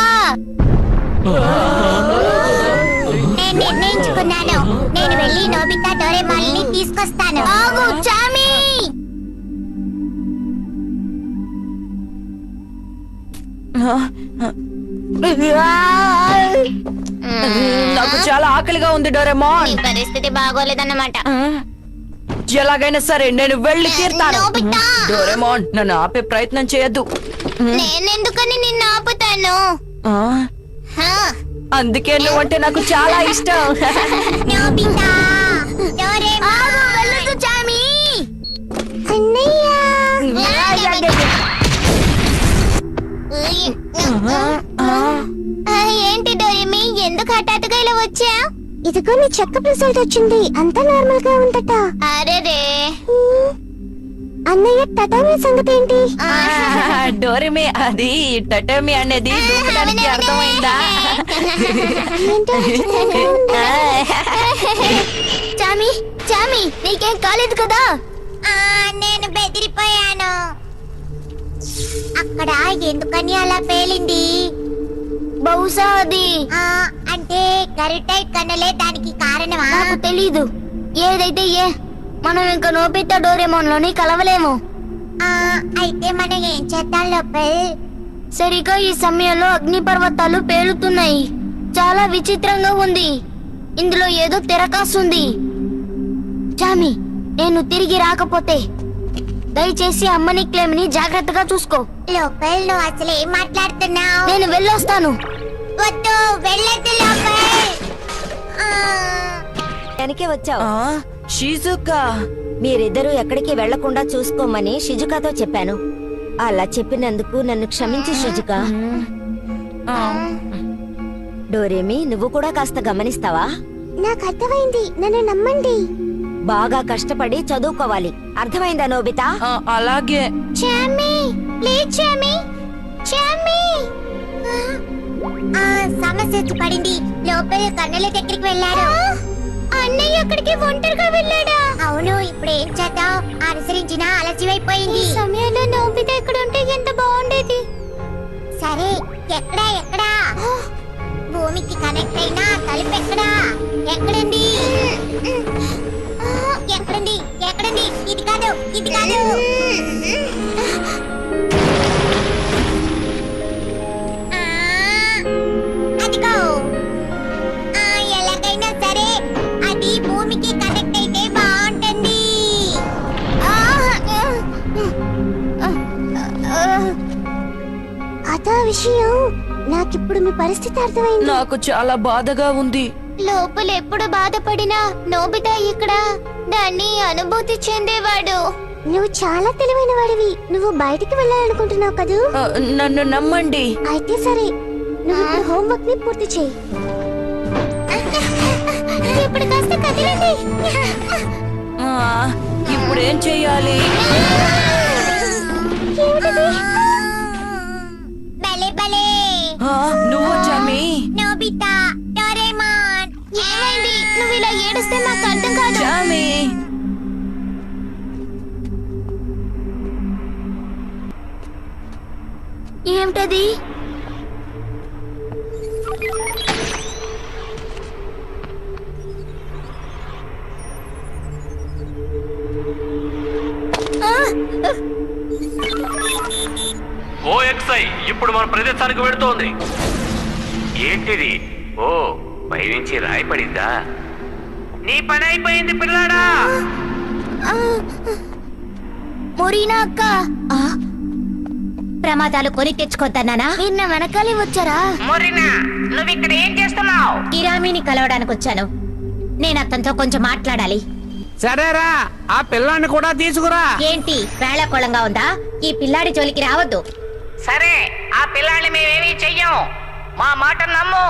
నేను నిర్ణయించుకున్నాను. నేను వెళ్ళి నోబితా డోరేమాన్ని తీసుకొస్తాను. ఆగు చామి.
నాకు చాలా ఆకలిగా ఉంది డోరేమాన్.
నీ పరిస్థితి బాగోలేదన్నమాట.
ఎలాగైనా సరే నేను వెళ్ళి తీరుతాను.
నోబితా!
డోరేమాన్, నన్ను ఆపే ప్రయత్నం చేయొద్దు.
నేనెందుకని నిన్ను ఆపుతాను?
ఆ?
హా
అందుకే నువ్వంటే నాకు చాలా ఇష్టం.
నోబితా డోరేమాన్ వెళ్ళొద్దు చామి. అన్నయ్య ఏంటి డోరేమి, ఎందుకు హఠాత్తుగా ఇలా వచ్చా? ఇదిగో నీ చెకప్ రిజల్ట్ వచ్చింది, అంతా నార్మల్ గా ఉందట. అరేరే అన్నయ్య టటామి సంగతి ఏంటి?
డోరేమి, అది టటమి అనేది దూకడానికి అర్థమైందా?
చామి చామి నీకేం కాలేదు కదా? నేను బెదిరిపోయాను. అక్కడ ఎందుకని అలా పేలింది? బహుశా అది అంటే గరిటై కన్నలే దానికి కారణమా? నాకు తెలీదు. ఏదైతే మనం ఇంకా నోబితా డోరేమోన్ లోని కలవలేము. అయితే మనం ఏం చేద్దాం లోపల్? సరిగా ఈ సమయంలో అగ్నిపర్వతాలు పేలుతున్నాయి. చాలా విచిత్రంగా ఉంది. ఇందులో ఏదో తిరకాస్తుంది. చామి, నేను తిరిగి రాకపోతే దయచేసి అమ్మని క్లేమ్ని జాగ్రత్తగా చూసుకో. లోపల్ నువ్వు అసలు ఏం మాట్లాడుతున్నావు? నేను వెళ్ళొస్తాను. వద్దు, వెళ్ళొద్దు లోపల్.
వెనకే వచ్చావు.
షిజుకా,
మీరిద్దరూ ఎక్కడికి వెళ్లకుండా చూసుకోమని షిజుకాతో చెప్పాను. అలా చెప్పినందుకు నన్ను క్షమించు షిజుకా. డోరేమి, నువ్వు కూడా కాస్త గమనిస్తావా?
నాకు అర్థమైంది, నన్ను నమ్మండి.
బాగా కష్టపడి చదువుకోవాలి, అర్థమైందా నోబితా?
అలాగే.
చామి, ప్లీజ్ చామి, చామి. సమస్య వచ్చి పడింది. లోపల కన్నెల దగ్గరికి వెళ్ళాడు. అన్నయ్య అక్కడికి ఒంటరిగా వెళ్ళాడా? అవును, ఇప్పుడు ఏం చేద్దాం? అనుసరించిన అలసివైపోయింది. ఈ సమయంలో నోబితా ఎక్కడ ఉంటే ఎంత బాగుండేది. సరే, ఎక్కడా భూమికి కనెక్ట్ అయినా తలుపు ఎక్కడా? ఎక్కడండి? ఎక్కడండి? ఇది కాదు. అదిగో. ఎలాగైనా సరే అది భూమికి కనెక్ట్ అయితే బాగుంటుంది. అదా విషయం. నాకిప్పుడు మీ పరిస్థితి అర్థమైంది.
నాకు చాలా బాధగా ఉంది.
లోపల ఎప్పుడు బాధపడినా నోబితా ఇక్కడ దాన్ని అనుభూతి చెందేవాడు. నువ్వు చాలా తెలివైన వాడివి. నువ్వు బయటికి వెళ్ళాలనుకుంటున్నావు కదూ?
నన్ను నమ్మండి.
అయితే సరే, నువ్వు ఇప్పుడు హోంవర్క్ ని పూర్తి చేయి. ఇప్పుడు కాస్త కదిలండి.
ఇప్పుడు ఏం చెయ్యాలి?
భలే
నువ్వు చామి.
నోబితా, డోరేమాన్, ఏమైంది? నువ్వు ఇలా ఏడుస్తే నాకు అర్థం కాదు.
చామి,
ఏమిటది?
OXI ఇప్పుడు మన ప్రదేశానికి వెళుతోంది.
ఏంటిది? ఓ, పైనుంచి రాయి పడిందా?
నీ పని అయిపోయింది పిల్లాడా.
మొరీనా అక్క, ప్రమాదాలు కొని తెచ్చుకోద్దన్నానా? మీరు నా వెనకాలే వచ్చారా?
మొరినా, నువ్వు ఇక్కడ ఏం చేస్తున్నావు?
కిరామీని కలవడానికి వచ్చాను. నేను అతనితో కొంచెం మాట్లాడాలి.
సరేరా, ఆ పిల్లాన్ని కూడా తీసుకురా.
ఏంటి వేళకోళంగా ఉందా? ఈ పిల్లాడి జోలికి రావద్దు.
సరే, ఆ పిల్లాన్ని మేమేమీ చెయ్యం. మా మాట నమ్ము.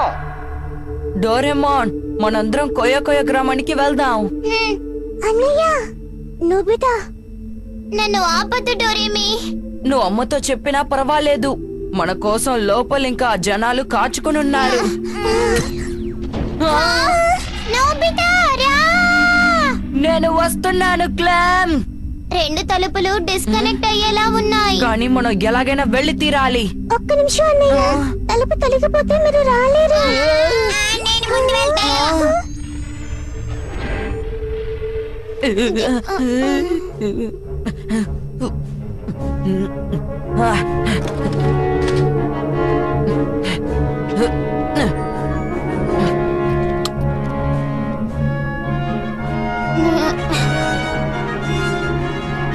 డోరేమాన్, మనందరం కోయ గ్రామానికి వెళ్దాం.
అన్నయ్య, నోబితా, నన్ను ఆపద్దు డోరేమి.
నువ్వు అమ్మతో చెప్పినా పర్వాలేదు. మన కోసం లోపల ఇంకా జనాలు కాచుకునున్నారు.
నోబితా, రా.
నేను వస్తున్నాను క్లామ్.
రెండు తలుపులు డిస్కనెక్ట్ అయ్యేలా ఉన్నాయి.
కానీ మనం ఎలాగైనా వెళ్ళి తీరాలి.
ఒక్క నిమిషం అన్నయ్య, తలుపు తొలగిపోతే మీరు రాలేరు. నేను ముందు వెళ్తాను.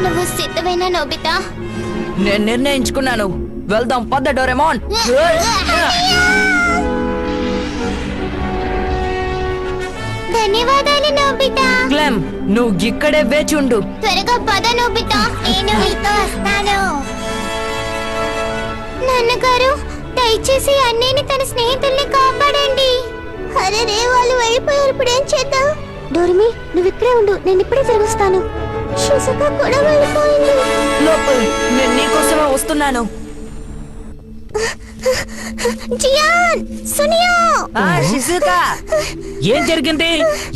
నువ్వు సిద్ధమేనా నోబితా?
నేను నిర్ణయించుకున్నాను. వెళ్దాం పద డోరేమాన్.
ధన్యవాదాలు నోబితా.
క్లెమ్ నువ్వు ఇక్కడే వేచుండు.
త్వరగా పద నోబితా, నేను మీతో వస్తాను. నాన్నగారు, దయచేసి అన్నయ్యని తన స్నేహితుల్ని కాపాడండి. అరే రే, వాళ్ళు వెళ్ళిపోయారు, ఇప్పుడు ఏం చేద్దాం? డోర్మి, నువ్వు ఇక్కడే ఉండు, నేను ఇప్పుడే తిరిగిస్తాను. షిజుక కూడా వెళ్ళిపోయింది.
లోపల నేను నీకోసమే వస్తున్నాను.
Gian, Suneo.
షిజుకా,
ఏం జరిగింది?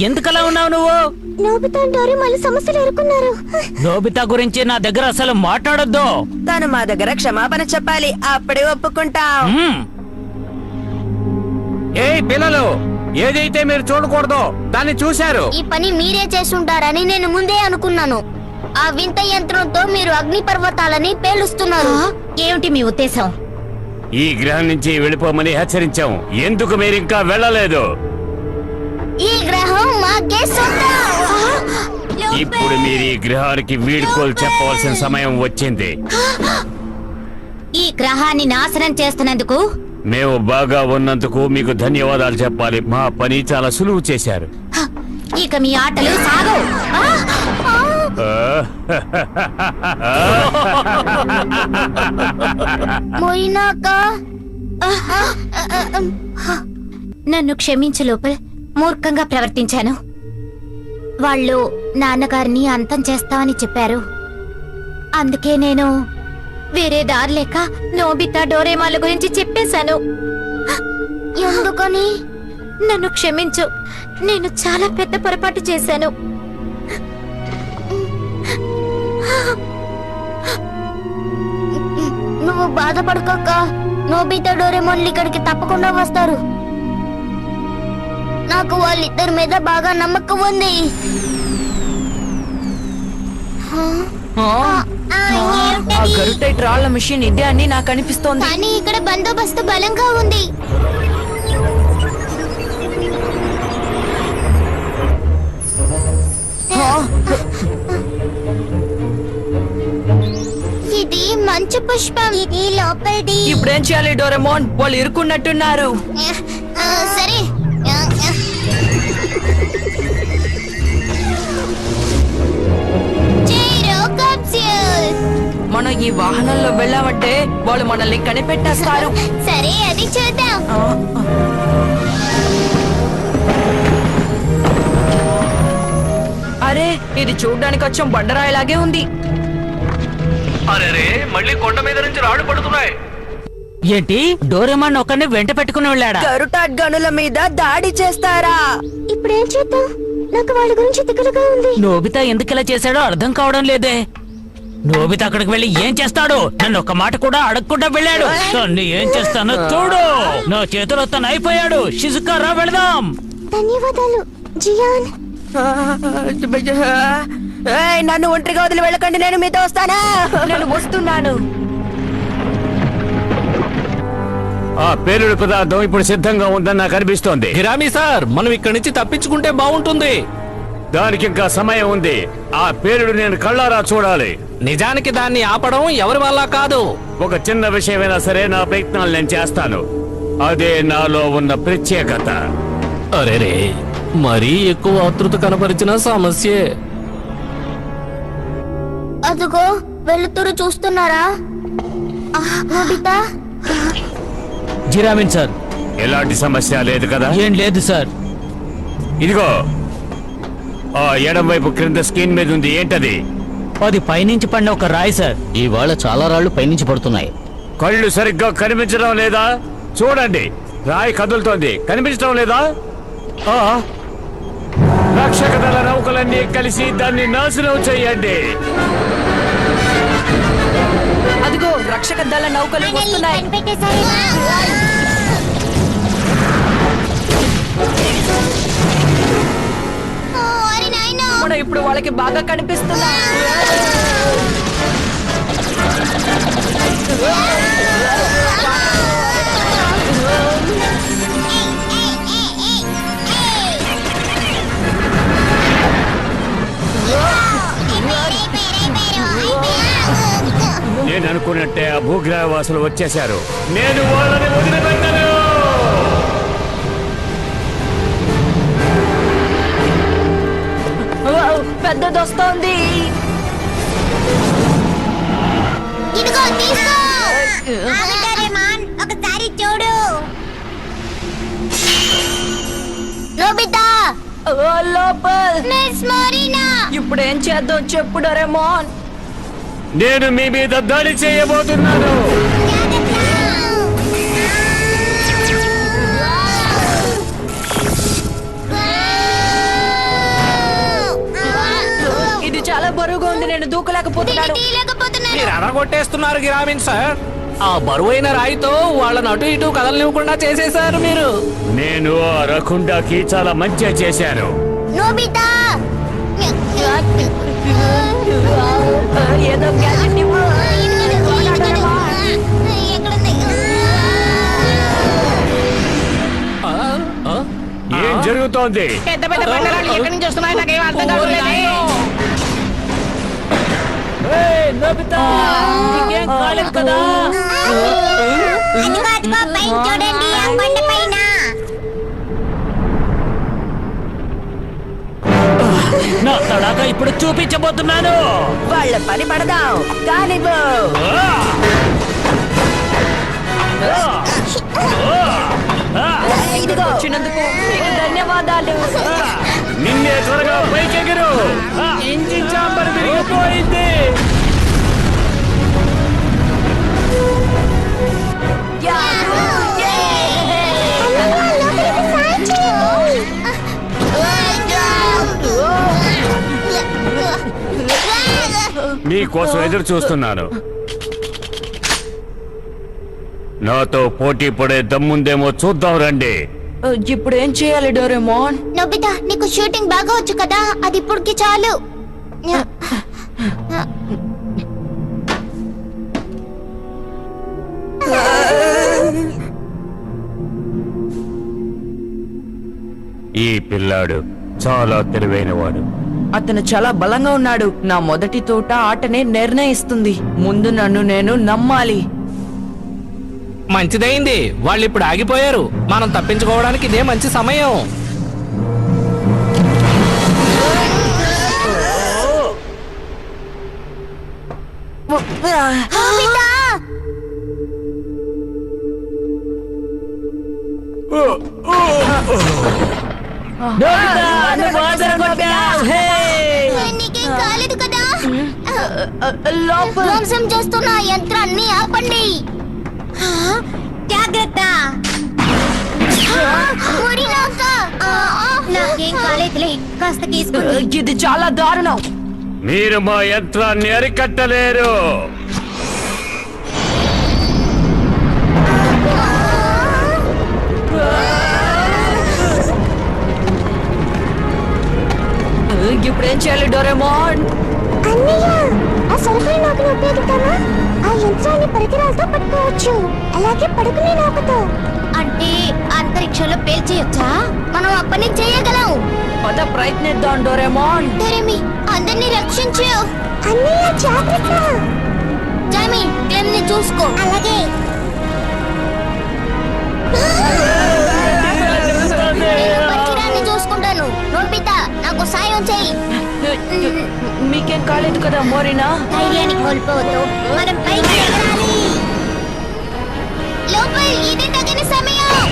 ఎందుకలా ఉన్నావు నువ్వు?
నోబితా డోరేమాన్ సమస్యలు ఎదుర్కొన్నారు.
నోబితా గురించి నా దగ్గర అసలు మాట్లాడొద్దు.
తను మా దగ్గర క్షమాపణ చెప్పాలి, అప్పుడే ఒప్పుకుంటాం.
మ్మ్.
ఏయ్ పిల్లలు, ఏదైతే మీరు చూడకూడదో దాన్ని చూశారు.
ఈ పని మీరే చేసుంటారని నేను ముందే అనుకున్నాను. ఆ వింత యంత్రంతో మీరు అగ్ని పర్వతాలని పేలుస్తున్నారు. ఏమిటి మీ ఉద్దేశం?
ఈ గ్రహం నుంచి వెళ్ళిపోమని హెచ్చరించాం. ఎందుకు మీరు ఇంకా వెళ్ళలేదు?
ఈ గ్రహం మాకే సొంతం.
ఇప్పుడు మీరు ఈ గ్రహానికి వీడ్కోలు చెప్పవలసిన సమయం వచ్చింది.
ఈ గ్రహాన్ని నాశనం చేస్తున్నందుకు
మేము బాగా ఉన్నందుకు మీకు ధన్యవాదాలు చెప్పాలి. మా పని చాలా సులువు చేశారు.
ఇక మీ ఆటలు సాగవు. నన్ను క్షమించు లోపల్, మూర్ఖంగా ప్రవర్తించాను. వాళ్ళు నాన్నగారిని అంతం చేస్తామని చెప్పారు. అందుకే నేను వేరే దారి లేక నోబితా డోరేమాన్ల గురించి చెప్పేశాను. ఎందుకని? నన్ను క్షమించు, నేను చాలా పెద్ద పొరపాటు చేశాను. నువ్వు బాధపడక, నోబితా డోరేమాన్లు ఇక్కడికి తప్పకుండా వస్తారు. నాకు వాళ్ళిద్దరి మీద బాగా నమ్మకం ఉంది.
ఆ గరుటైట్ రాళ్ల మిషన్ ఇదే అని నాకు అనిపిస్తోంది.
కానీ ఇక్కడ బందోబస్తు బలంగా ఉంది. ఇది మంచు పుష్పం, ఇది లోపలిది.
ఇప్పుడేం చేయాలి డోరేమోన్? వాళ్ళు ఇరుక్కున్నట్టున్నారు.
సరే,
మనం ఈ వాహనంలో వెళ్ళామంటే వాళ్ళు మనల్ని కనిపెట్టేస్తారు.
సరే, అది చూద్దాం.
అరే, ఇది చూడ్డానికి కొంచెం బండరాయిలాగే ఉంది.
అరే, మళ్ళీ కొండ మీద నుంచి రాళ్ళు పడుతున్నాయి.
ఏంటి, డోరేమాన్ ఒకరిని వెంట పెట్టుకుని వెళ్ళాడా?
గరుటాట్ గనుల మీద దాడి చేస్తారా?
ఇప్పుడేం చేద్దాం? నాకు వాళ్ళ గురించి దిగులుగా ఉంది.
నోబితా ఎందుకు ఇలా చేశాడో అర్థం కావడం లేదే. నోబితా అక్కడికి వెళ్ళి ఏం చేస్తాడు? నన్ను ఒక మాట కూడా అడగకుండా వెళ్ళాడు. తన్ని ఏం చేస్తానో చూడు. నా చేతిలో తను అయిపోయాడు. షిజుకా, రా వెళదాం.
ధన్యవాదాలు జియాన్.
ఏయ్, నన్ను ఒంటరిగా వదిలి వెళ్ళకండి, నేను మీతో వస్తానా?
నేను వస్తున్నాను.
ఆ పేలుడు పదార్థం ఇప్పుడు సిద్ధంగా ఉందని నాకు అనిపిస్తోంది.
గిరామీ సార్, మనం ఇక్కడి నుంచి తప్పించుకుంటే బాగుంటుంది.
దానికి ఇంకా సమయం ఉంది. ఆ పేలుడు నేను కళ్ళారా చూడాలి.
నిజానికి దాన్ని ఆపడం ఎవరి వల్ల కాదు.
ఒక చిన్న విషయమైనా సరే నా ప్రయత్నాలు నేను చేస్తాను. అదే నాలో ఉన్న ప్రత్యేకత.
అరేరే, మరీ ఎక్కువ ఆతృత కనపరిచిన సమస్యే.
అదుగో వెలుతురు చూస్తున్నారా? నోబితా,
జిరామిన్ సార్,
ఎలాంటి సమస్య లేదు కదా?
ఏం లేదు సార్.
ఇదిగో, ఆ ఎడం వైపు క్రింద స్క్రీన్ మీద ఉంది. ఏంటది?
అది పైనుంచి పడిన ఒక రాయి సార్.
ఇవాళ చాలా రాళ్లు పైనుంచి పడుతున్నాయి.
కళ్ళు సరిగ్గా కనిపించడం లేదా? చూడండి, రాయి కదులుతోంది. కనిపించడం లేదా? ఆ, రక్షక దళ నౌకలన్నీ కలిసి దాన్ని నాశనం చేయండి.
అదిగో రక్షక దళ నౌకలు వస్తున్నాయి.
కనిపెట్టేశారు. ఓ, అరే నాయనా.
మనం ఇప్పుడు వాళ్ళకి బాగా కనిపిస్తున్నాం.
నేను అనుకున్నట్టే ఆ భూగ్రహ వాసులు వచ్చేశారు. నేను వాళ్ళని వదిలిపెట్టను.
పెద్దది వస్తోంది.
ఇదిగో తీసుకో. ఆగు డోరేమాన్, ఒకసారి చూడు. నోబితా,
లోపల్
మిస్ మోరినా.
ఇప్పుడు ఏం చేద్దాం చెప్పు డోరేమోన్.
నేను మీ మీద దాడి చేయబోతున్నాను.
ఇది చాలా బరువుగా ఉంది, నేను దూకలేకపోతున్నాను.
మీరు అడగొట్టేస్తున్నారు గ్రామీణ్ సార్. ఆ బరువైన రాయితో వాళ్ళని అటు ఇటు కదలనివ్వకుండా చేసేశారు మీరు.
నేను ఆ రకుండాకి చాలా మంచిగా చేశాను.
నోబితా,
ఏదో గ్యాజెట్ ఇవ్వు.
ఆ, ఆ,
ఏం జరుగుతోంది?
పెద్ద పెద్ద బండరాళ్ళు ఎక్కడి నుంచి వస్తున్నాయి నాకేం అర్థం కావట్లేదు.
నోబితా నీకేం కాలేదు కదా?
అదిగో అదిగో పైన చూడండి, ఆ కొండ పైన.
నా తడాక ఇప్పుడు చూపించబోతున్నాను.
వాళ్ళ పని పడదాం కానివ్వు.
ఇదిగో వచ్చినందుకు నీకు ధన్యవాదాలు.
నిన్నే త్వరగా పైకెగురు.
ఇంజిన్ చాంబర్ విరిగిపోయింది.
మీకోసం ఎదురు చూస్తున్నాను. నాతో పోటీ పడే దమ్ముందేమో చూద్దాం రండి.
ఇప్పుడు ఏం చేయాలి డోరేమోన్?
నోబితా, నీకు షూటింగ్ బాగా వచ్చు కదా, అది ఇప్పటికి చాలు.
ఈ పిల్లాడు చాలా తెలివైనవాడు.
అతను చాలా బలంగా ఉన్నాడు. నా మొదటి తోట ఆటనే నిర్ణయిస్తుంది. ముందు నన్ను నేను నమ్మాలి.
మంచిదైంది, వాళ్ళు ఇప్పుడు ఆగిపోయారు. మనం తప్పించుకోవడానికి ఇదే మంచి సమయం.
నోబితా,
నోబితా నువ్వు ఆదరగొట్టావ్. హే!
నీకేం కాలేదు కదా.
లోపల
ధ్వంసం చేస్తున్న ఆ యంత్రాన్ని ఆపండి. జాగ్రత్త. మోరినా అక్క, నాకేం కాలేదులే, కాస్త తీసుకుని.
ఇది చాలా దారుణం.
మీరు మా యంత్రాన్ని అరికట్టలేరు.
ఇప్పుడు ఏం చేయాలి డోరేమోన్?
అన్నయ్య, ఆ సరఫరా నౌకను ఉపయోగిస్తానా? ఆ యంత్రాన్ని పరికరాలతో పట్టుకోవచ్చు, అలాగే పడుకునే నౌకతో. అంటే అంతరిక్షంలో పేల్చేయొచ్చా? మనం అప్పని చేయగలం.
పద ప్రయత్నిద్దాం డోరేమోన్.
డోరేమి, అందరినీ రక్షించు. అన్నయ్య జాగ్రత్త. జామీ, క్లెమ్ని చూసుకో. అలాగే. నేను పరికరాన్ని చూసుకుంటాను. నోబితా, నాకు సాయం చేయి.
మీకేం కాలేదు కదా మోరినా?
ధైర్యాన్ని కోల్పోవద్దు, మనం పైకి ఎగరాలి. లోపల ఇది తగిన సమయం.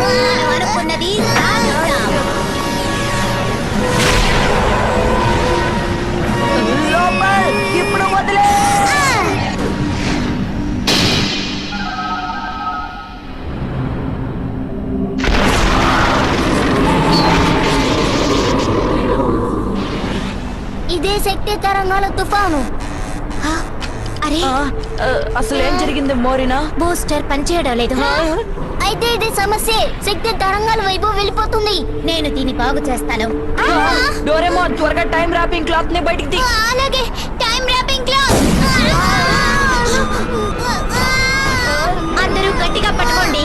మనం అనుకున్నది సాధిస్తాం.
లోపల్ ఇప్పుడు వదిలే.
ఇదే శక్తి తరంగాల తుఫాను. అరే,
అసలు ఏం జరిగింది మోరినా?
బూస్టర్ పనిచేయడం లేదు. అయితే ఇది సమస్య. శక్తి తరంగాల వైపు వెళ్ళిపోతుంది. నేను దీన్ని బాగు చేస్తాను.
డోరేమోన్, త్వరగా టైం ర్యాపింగ్ క్లాత్ ని బయటికి తీ.
అలాగే, టైం ర్యాపింగ్ క్లాత్. అందరూ గట్టిగా పట్టుకోండి.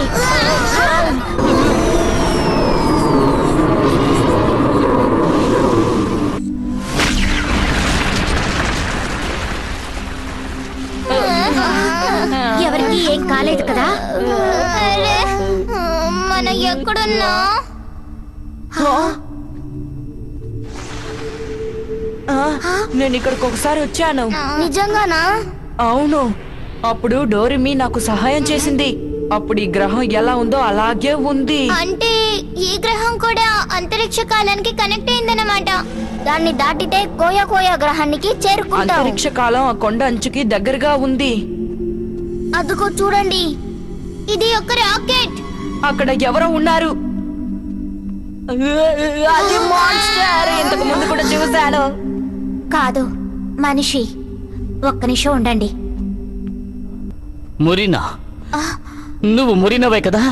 ఎవరికి
ఎవరికి ఏం కాలేదు కదా?
అరే, మనం ఎక్కడున్నా?
నేను ఇక్కడికి ఒకసారి వచ్చాను.
నిజంగానా?
అవును, అప్పుడు డోరిమి నాకు సహాయం చేసింది. అప్పుడు ఈ గ్రహం ఎలా ఉందో అలాగే ఉంది.
అంటే ఈ గ్రహం కూడా అంతరిక్ష కాలానికి కనెక్ట్ అయిందన్నమాట. దాన్ని దాటితే కోయా కోయా గ్రహానికి చేరుకుంటాం.
అంతరిక్ష కాలం ఆ కొండ అంచుకి దగ్గరగా ఉంది.
అదుగో చూడండి, ఇది ఒక రాకెట్.
అక్కడ ఎవరో ఉన్నారు. అది మాన్స్టర్. ఇంతకు ముందు కూడా చూశాను.
కాదు, మనిషి. ఒక్క నిమిషం ఉండండి.
మురీనా, నువ్వు మురీనవే కదా?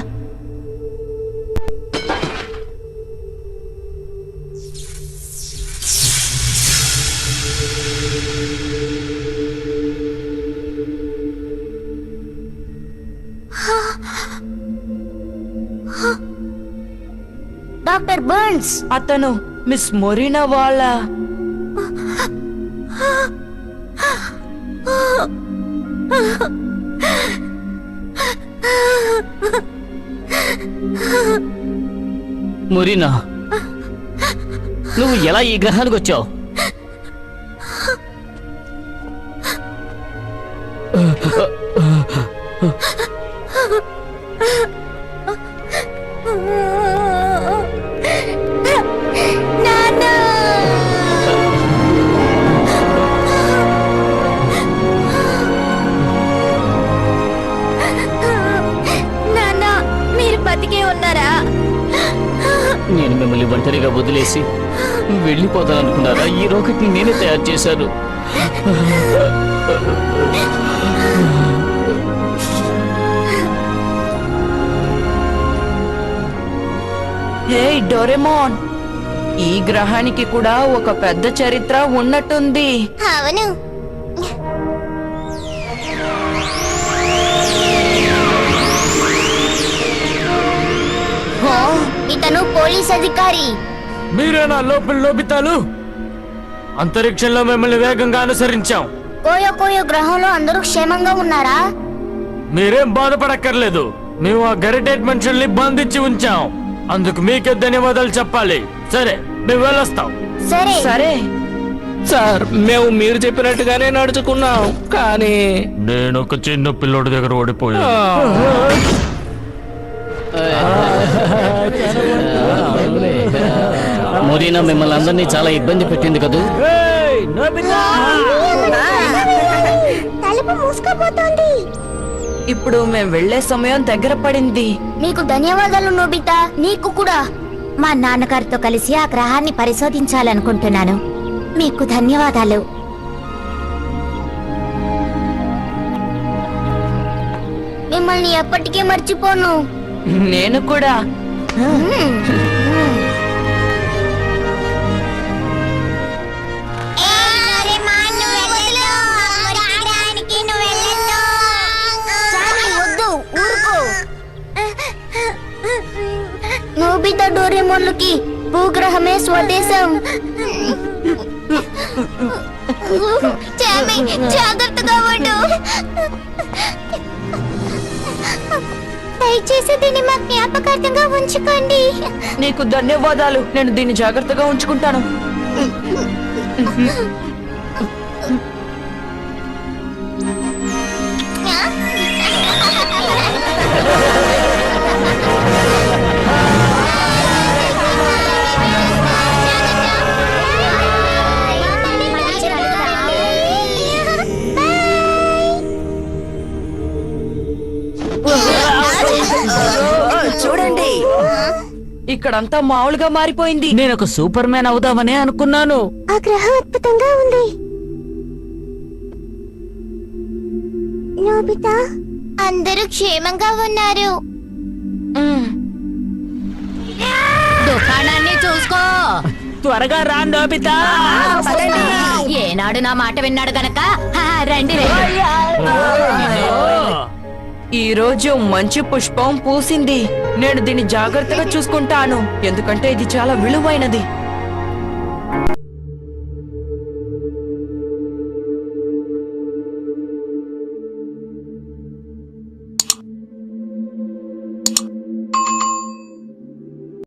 Doctor burns.
అతను మిస్ మొరీనా వాళ్ళ.
మురీనా, నువ్వు ఎలా ఈ గ్రహానికి వచ్చావు?
నాన్న, మీరు బతికే ఉన్నారా?
నేను మిమ్మల్ని ఒంటరిగా వదిలేసి వెళ్ళిపోతాననుకున్నారా? ఈ రాకెట్ ని నేనే తయారు చేశాను.
హే డోరెమోన్, ఈ గ్రహానికి కూడా ఒక పెద్ద చరిత్ర ఉన్నట్టుంది.
అవును. ఇతను పోలీస్ అధికారి.
మీరేనా లోపల లోబితాలు? అంతరిక్షంలో మిమ్మల్ని వేగంగా అనుసరించాం.
కోయో కోయో గ్రహంలో అందరూ క్షేమంగా ఉన్నారా?
మీరేం బాధపడక్కర్లేదు. మేము ఆ గరిటేట్ మనుషుల్ని బంధించి ఉంచాం. అందుకు మీకే ధన్యవాదాలు చెప్పాలి. సరే, మేము వెళ్ళొస్తాం.
సరే
సరే,
సార్, మేము మీరు చెప్పినట్టుగానే నడుచుకున్నాం, కానీ నేను ఒక చిన్న పిల్లోడి దగ్గర ఓడిపోయాను.
మురీనా మిమ్మల్ని అందరినీ చాలా ఇబ్బంది పెట్టింది కదూ?
తలుపు మూసుకుపోతోంది.
ఇప్పుడు మేము వెళ్లే సమయం దగ్గర పడింది.
నీకు ధన్యవాదాలు నోబితా. నీకు కూడా. మా నాన్నగారితో కలిసి ఆ గ్రహాన్ని పరిశోధించాలనుకుంటున్నాను. మీకు ధన్యవాదాలు. మిమ్మల్ని ఎప్పటికీ మర్చిపోను.
నేను కూడా.
నోబితా డోరేమోన్లకి భూగ్రహమే స్వదేశం. జాగ్రత్తగా ఉండు. దయచేసి దీన్ని మా జ్ఞాపకార్థంగా ఉంచుకోండి.
నీకు ధన్యవాదాలు. నేను దీన్ని జాగ్రత్తగా ఉంచుకుంటాను.
చూడండి,
ఇక్కడంతా మామూలుగా మారిపోయింది.
నేను ఒక సూపర్ మ్యాన్ అవుదామనే అనుకున్నాను.
ఆ గ్రహం అద్భుతంగా ఉంది. నోబితా, అందరూ క్షేమంగా ఉన్నారు.
దుకాణాన్ని చూసుకో.
త్వరగా రా నోబితా.
ఏనాడు నా మాట విన్నాడు గనక రండి రండి.
ఈ రోజు మంచి పుష్పం పూసింది. నేను దీన్ని జాగ్రత్తగా చూసుకుంటాను, ఎందుకంటే ఇది చాలా విలువైనది.